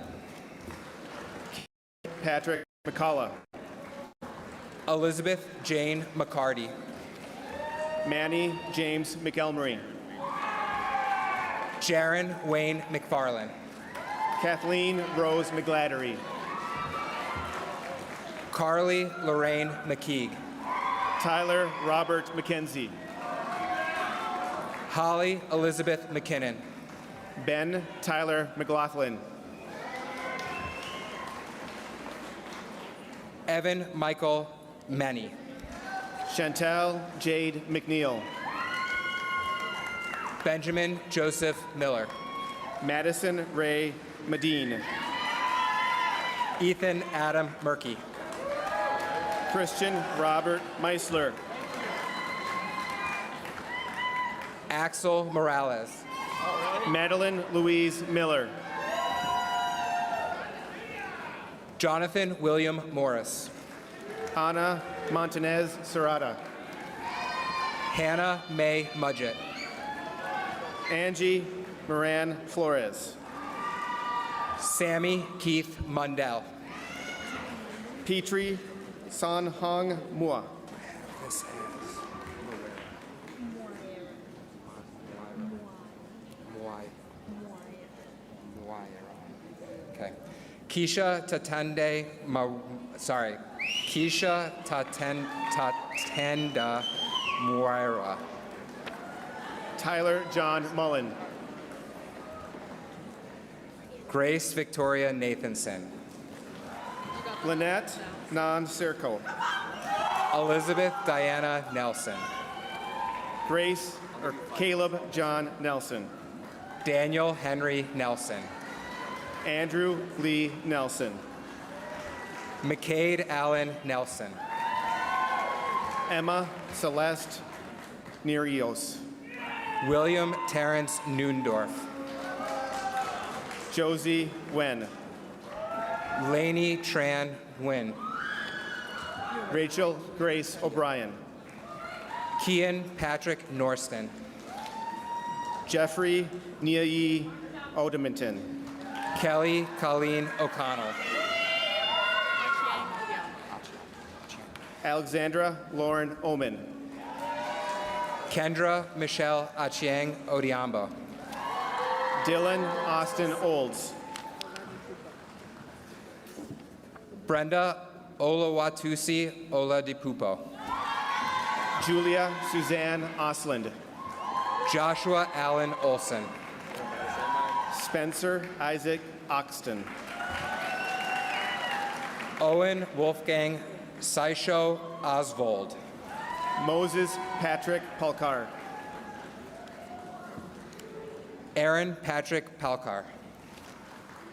Patrick McCullough. Elizabeth Jane McCarty. Manny James McElmurray. Jaron Wayne McFarland. Kathleen Rose McGladdery. Carly Lorraine McKeague. Tyler Robert McKenzie. Holly Elizabeth McKinnon. Ben Tyler McLaughlin. Evan Michael Menny. Chantel Jade McNeil. Benjamin Joseph Miller. Madison Ray Medine. Ethan Adam Murky. Christian Robert Meisler. Axel Morales. Madeline Louise Miller. Jonathan William Morris. Ana Montanez Serrata. Hannah May Mudgett. Angie Moran Flores. Sammy Keith Mundell. Petrie San Hong Mua. Okay. Keisha Tatenda Moira. Tyler John Mullen. Grace Victoria Nathanson. Lynette Nan Serco. Elizabeth Diana Nelson. Caleb John Nelson. Daniel Henry Nelson. Andrew Lee Nelson. McCade Allen Nelson. Emma Celeste Nerios. William Terrence Noondorf. Josie Wen. Lainey Tran Nguyen. Rachel Grace O'Brien. Kian Patrick Norston. Jeffrey Niayi Odeminton. Kelly Colleen O'Connell. Alexandra Lauren Oman. Kendra Michelle Achieng Odiamba. Dylan Austin Olds. Brenda Olawatusi Oladipupo. Julia Suzanne Osland. Joshua Allen Olson. Spencer Isaac Oxton. Owen Wolfgang Saisho Oswald. Moses Patrick Palkar. Aaron Patrick Palkar.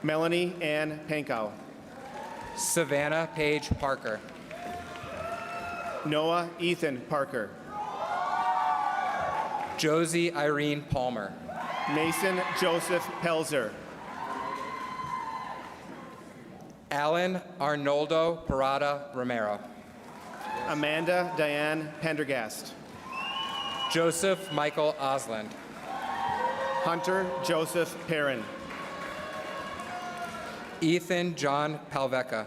Melanie Ann Pankow. Savannah Paige Parker. Noah Ethan Parker. Josie Irene Palmer. Mason Joseph Pelzer. Alan Arnoldo Parada Romero. Amanda Diane Pendergast. Joseph Michael Osland. Hunter Joseph Perrin. Ethan John Palvecca.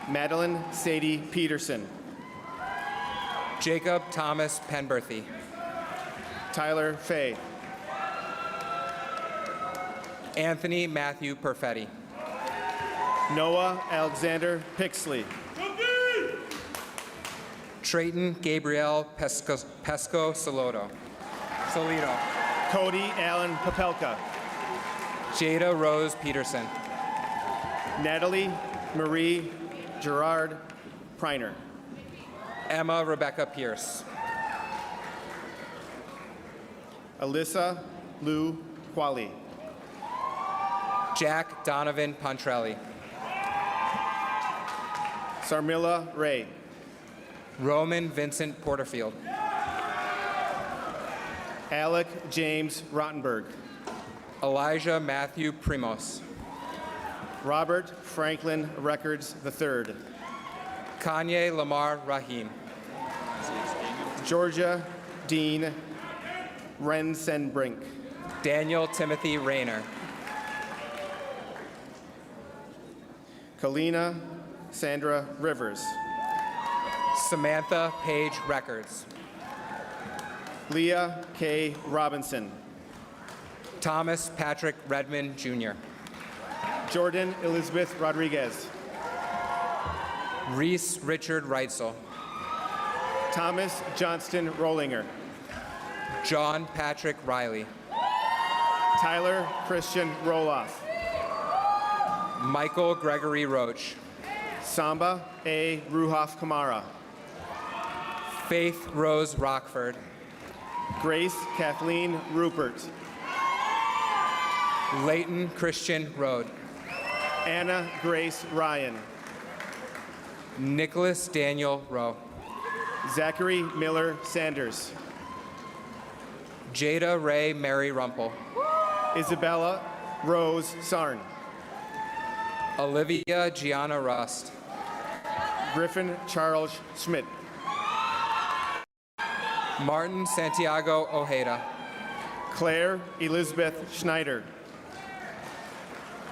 Madeline Sadie Peterson. Jacob Thomas Penberthy. Tyler Fay. Anthony Matthew Perfetti. Noah Alexander Pixley. Trayton Gabriel Pesco Solido. Cody Allen Papelka. Jada Rose Peterson. Natalie Marie Gerard Priner. Emma Rebecca Pierce. Alyssa Lou Quali. Jack Donovan Pontrelli. Sarmila Ray. Roman Vincent Porterfield. Alec James Rottenberg. Elijah Matthew Primos. Robert Franklin Records III. Kanye Lamar Rahim. Georgia Dean Rensenbrink. Daniel Timothy Rayner. Kalina Sandra Rivers. Samantha Page Records. Leah K. Robinson. Thomas Patrick Redmond Jr. Jordan Elizabeth Rodriguez. Reese Richard Reitzel. Thomas Johnston Rollinger. John Patrick Riley. Tyler Christian Roloff. Michael Gregory Roach. Samba A. Ruhoff Kamara. Faith Rose Rockford. Grace Kathleen Rupert. Leighton Christian Road. Anna Grace Ryan. Nicholas Daniel Rowe. Zachary Miller Sanders. Jada Ray Mary Rumpel. Isabella Rose Sarn. Olivia Gianna Rust. Griffin Charles Schmidt. Martin Santiago Ojeda. Claire Elizabeth Schneider.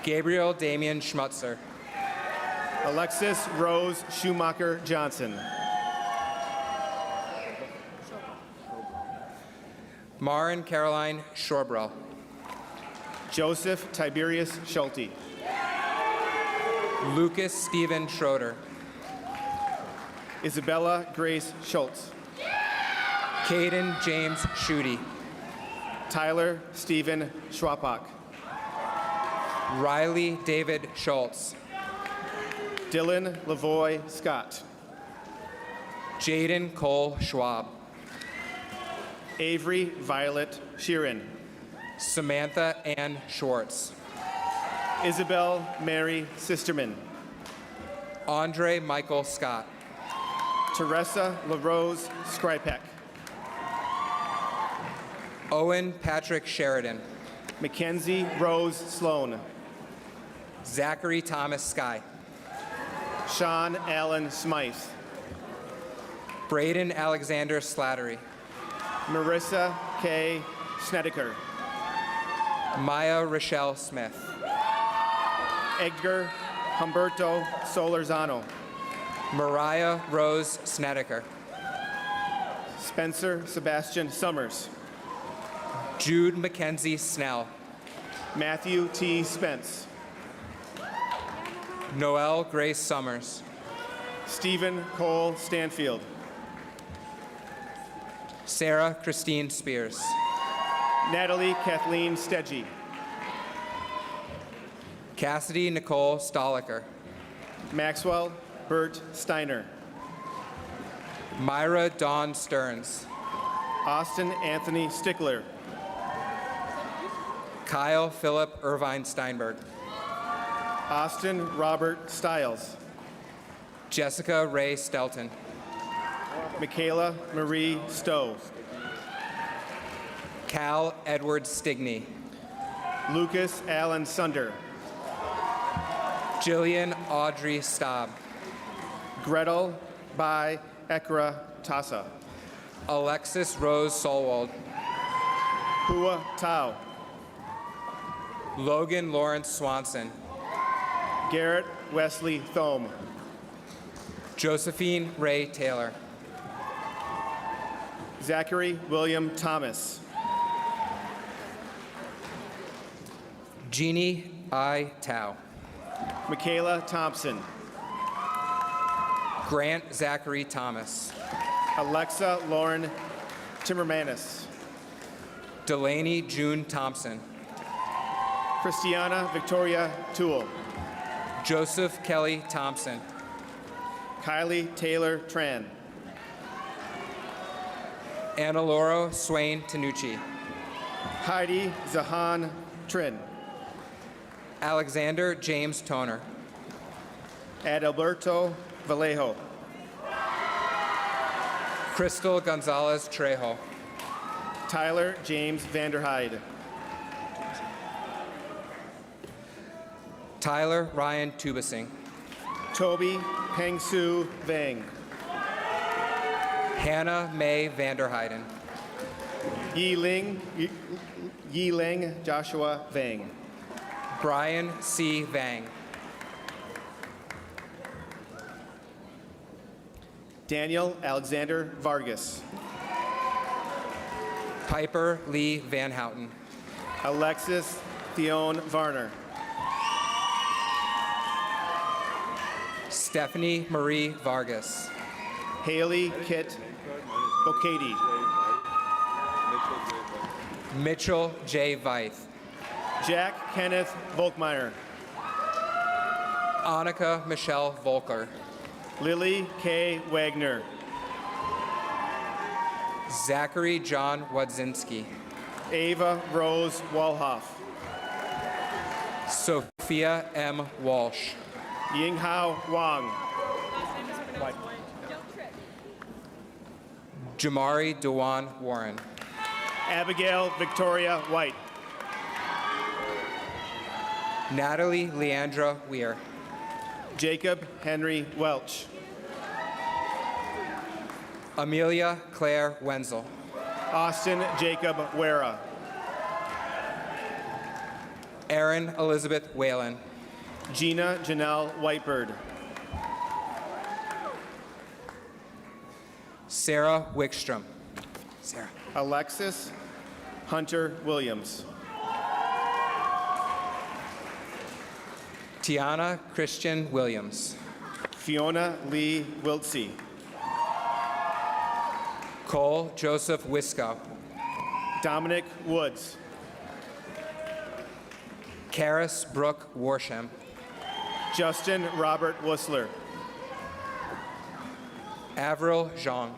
Gabriel Damian Schmutzer. Alexis Rose Schumacher Johnson. Maren Caroline Shorbrell. Joseph Tiberius Schulte. Lucas Stephen Schroeder. Isabella Grace Schultz. Caden James Schutte. Tyler Stephen Schwapach. Riley David Schultz. Dylan Lavoy Scott. Jaden Cole Schwab. Avery Violet Sheeran. Samantha Ann Schwartz. Isabel Mary Sisterman. Andre Michael Scott. Teresa LaRose Skripek. Owen Patrick Sheridan. Mackenzie Rose Sloan. Zachary Thomas Sky. Sean Allen Smythe. Braden Alexander Slattery. Marissa K. Snedeker. Maya Rochelle Smith. Edgar Humberto Solorzano. Mariah Rose Snedeker. Spencer Sebastian Summers. Jude Mackenzie Snell. Matthew T. Spence. Noelle Grace Summers. Stephen Cole Stanfield. Sarah Christine Spears. Natalie Kathleen Stedgy. Cassidy Nicole Stoliker. Maxwell Bert Steiner. Myra Dawn Stearns. Austin Anthony Stickler. Kyle Philip Irvine Steinberg. Austin Robert Stiles. Jessica Ray Stelton. Michaela Marie Stowe. Cal Edward Stigney. Lucas Allen Sunder. Jillian Audrey Staub. Gretel Bai Ekra Tassa. Alexis Rose Solwald. Hua Tao. Logan Lawrence Swanson. Garrett Wesley Thome. Josephine Ray Taylor. Zachary William Thomas. Jeannie I. Tao. Michaela Thompson. Grant Zachary Thomas. Alexa Lauren Timmermanis. Delaney June Thompson. Christiana Victoria Toole. Joseph Kelly Thompson. Kylie Taylor Tran. Anna Laura Swain Tanucci. Heidi Zahan Trin. Alexander James Toner. Adalberto Vallejo. Crystal Gonzalez Trejo. Tyler James Vanderhyde. Tyler Ryan Tubasing. Toby Pengsu Vang. Hannah May Vanderheiden. Yiling Joshua Vang. Brian C. Vang. Daniel Alexander Vargas. Piper Lee Van Houten. Alexis Theone Varner. Stephanie Marie Vargas. Haley Kit Bocady. Mitchell J. Veith. Jack Kenneth Volkmeyer. Annika Michelle Volker. Lily K. Wagner. Zachary John Wadzinski. Ava Rose Walhoff. Sophia M. Walsh. Yinghao Wang. Jamari Dewan Warren. Abigail Victoria White. Natalie Leandra Weir. Jacob Henry Welch. Amelia Claire Wenzel. Austin Jacob Wera. Erin Elizabeth Whalen. Gina Janelle Whitebird. Sarah Wickstrom. Sarah. Alexis Hunter Williams. Tiana Christian Williams. Fiona Lee Wiltsey. Cole Joseph Wisco. Dominic Woods. Karis Brooke Warsham. Justin Robert Wussler. Avril Zhang.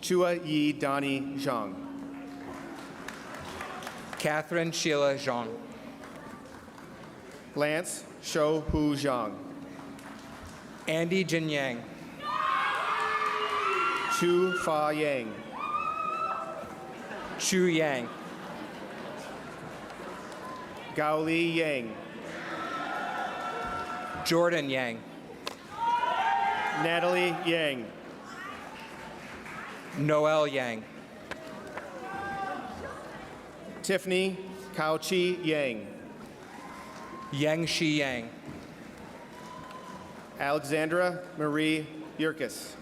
Chua Yi Donnie Zhang. Catherine Sheila Zhang. Lance Shou Hu Zhang. Andy Jin Yang. Chu Fa Yang. Chu Yang. Gao Li Yang. Jordan Yang. Natalie Yang. Noel Yang. Tiffany Kao-Chi Yang. Yang Shi Yang. Alexandra Marie Yerkes.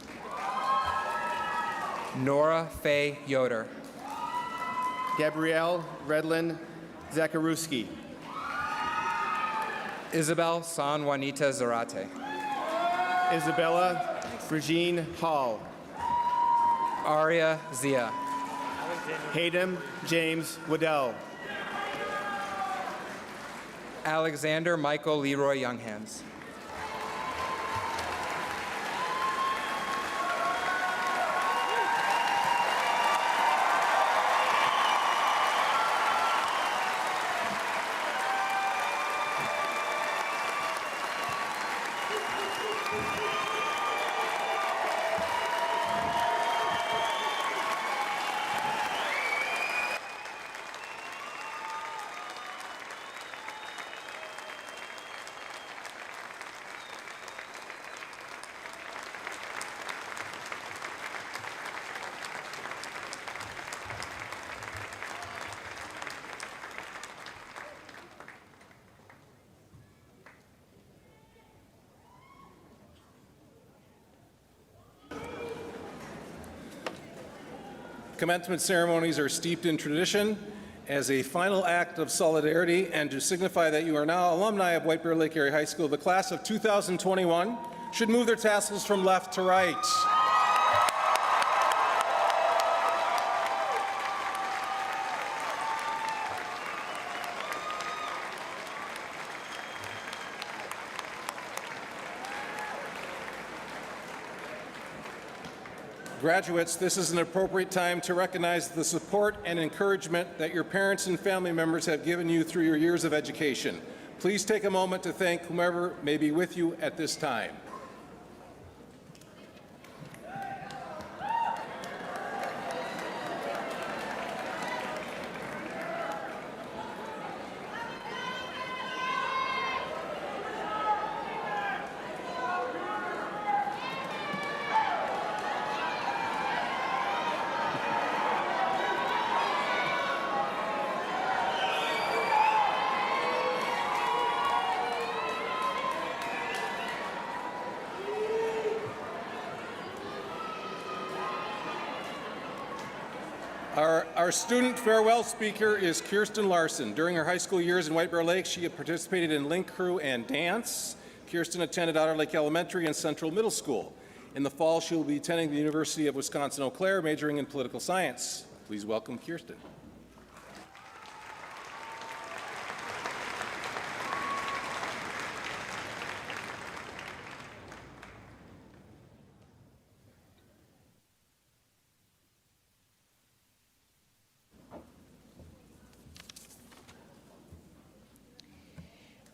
Nora Faye Yoder. Gabrielle Redlin Zakaruski. Isabel San Juanita Zarate. Isabella Regine Hall. Aria Zia. Hayden James Waddell. Alexander Michael Leroy Younghans. Commencement ceremonies are steeped in tradition. As a final act of solidarity and to signify that you are now alumni of White Bear Lake Area High School, the class of 2021 should move their tassels from left to right. Graduates, this is an appropriate time to recognize the support and encouragement that your parents and family members have given you through your years of education. Please take a moment to thank whomever may be with you at this time. Our student farewell speaker is Kirsten Larsen. During her high school years in White Bear Lake, she participated in Link Crew and dance. Kirsten attended Otter Lake Elementary and Central Middle School. In the fall, she will be attending the University of Wisconsin-Eau Claire, majoring in political science. Please welcome Kirsten.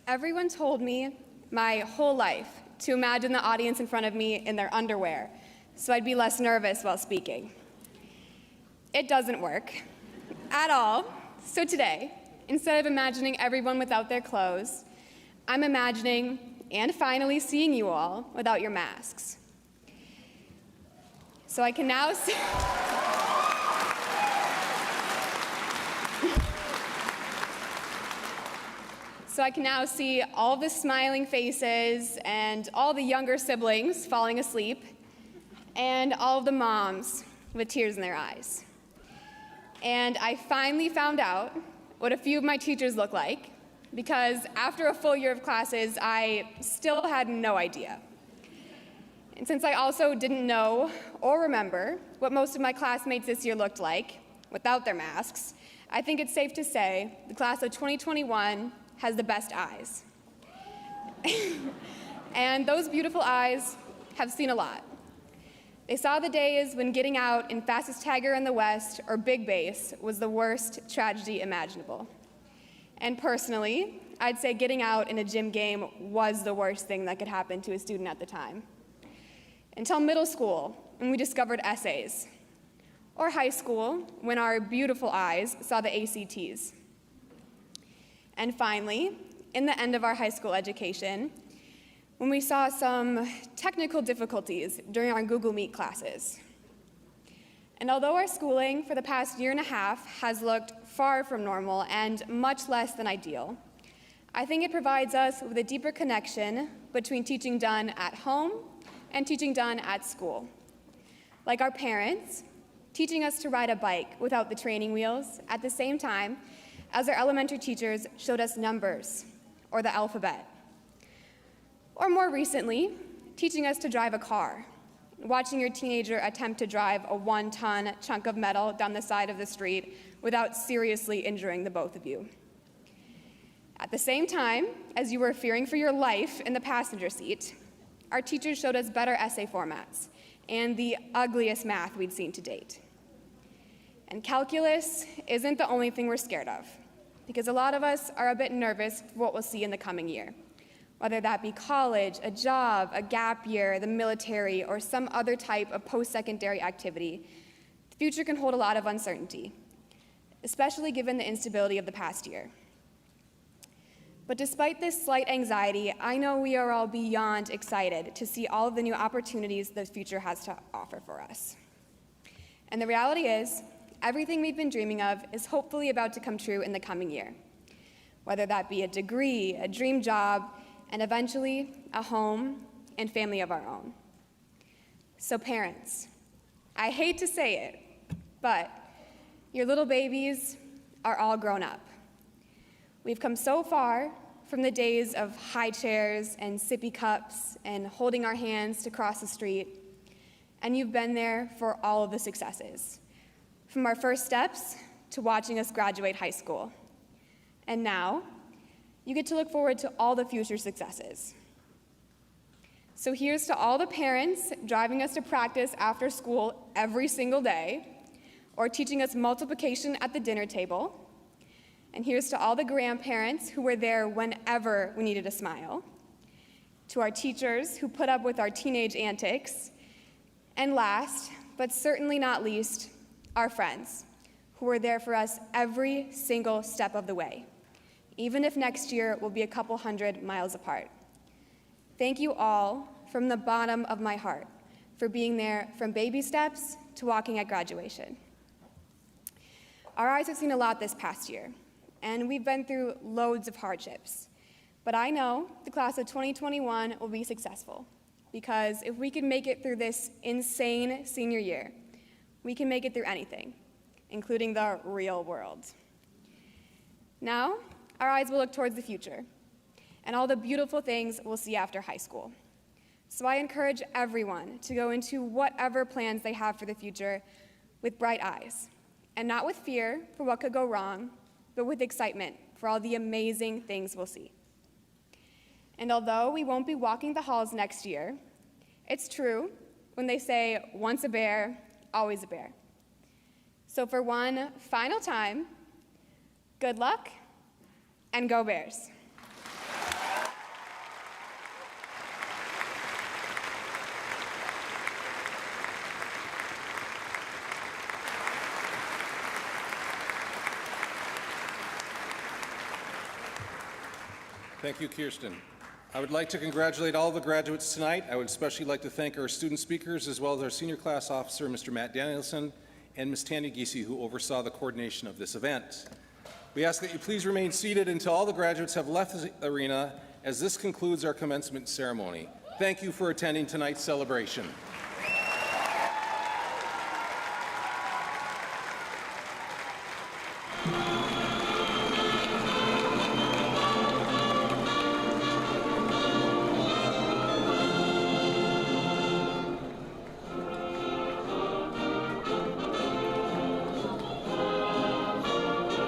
Everyone told me my whole life to imagine the audience in front of me in their underwear, so I'd be less nervous while speaking. It doesn't work at all. So today, instead of imagining everyone without their clothes, I'm imagining and finally seeing you all without your masks. So I can now see So I can now see all the smiling faces and all the younger siblings falling asleep and all of the moms with tears in their eyes. And I finally found out what a few of my teachers look like, because after a full year of classes, I still had no idea. And since I also didn't know or remember what most of my classmates this year looked like without their masks, I think it's safe to say the class of 2021 has the best eyes. And those beautiful eyes have seen a lot. They saw the days when getting out in Fastest Tagger in the West or Big Base was the worst tragedy imaginable. And personally, I'd say getting out in a gym game was the worst thing that could happen to a student at the time. Until middle school, when we discovered essays. Or high school, when our beautiful eyes saw the ACTs. And finally, in the end of our high school education, when we saw some technical difficulties during our Google Meet classes. And although our schooling for the past year and a half has looked far from normal and much less than ideal, I think it provides us with a deeper connection between teaching done at home and teaching done at school. Like our parents, teaching us to ride a bike without the training wheels at the same time as our elementary teachers showed us numbers or the alphabet. Or more recently, teaching us to drive a car, watching your teenager attempt to drive a 1-ton chunk of metal down the side of the street without seriously injuring the both of you. At the same time, as you were fearing for your life in the passenger seat, our teachers showed us better essay formats and the ugliest math we'd seen to date. And calculus isn't the only thing we're scared of, because a lot of us are a bit nervous for what we'll see in the coming year, whether that be college, a job, a gap year, the military, or some other type of post-secondary activity. The future can hold a lot of uncertainty, especially given the instability of the past year. But despite this slight anxiety, I know we are all beyond excited to see all of the new opportunities the future has to offer for us. And the reality is, everything we've been dreaming of is hopefully about to come true in the coming year, whether that be a degree, a dream job, and eventually a home and family of our own. So parents, I hate to say it, but your little babies are all grown up. We've come so far from the days of high chairs and sippy cups and holding our hands to cross the street, and you've been there for all of the successes, from our first steps to watching us graduate high school. And now, you get to look forward to all the future successes. So here's to all the parents driving us to practice after school every single day, or teaching us multiplication at the dinner table. And here's to all the grandparents who were there whenever we needed a smile, to our teachers who put up with our teenage antics, and last, but certainly not least, our friends, who were there for us every single step of the way, even if next year will be a couple 100 miles apart. Thank you all from the bottom of my heart for being there from baby steps to walking at graduation. Our eyes have seen a lot this past year, and we've been through loads of hardships. But I know the class of 2021 will be successful, because if we can make it through this insane senior year, we can make it through anything, including the real world. Now, our eyes will look towards the future and all the beautiful things we'll see after high school. So I encourage everyone to go into whatever plans they have for the future with bright eyes, and not with fear for what could go wrong, but with excitement for all the amazing things we'll see. And although we won't be walking the halls next year, it's true when they say, once a bear, always a bear. So for one final time, good luck and go Bears. Thank you, Kirsten. I would like to congratulate all the graduates tonight. I would especially like to thank our student speakers, as well as our senior class officer, Mr. Matt Danielson, and Ms. Tanya Giese, who oversaw the coordination of this event. We ask that you please remain seated until all the graduates have left the arena, as this concludes our commencement ceremony. Thank you for attending tonight's celebration.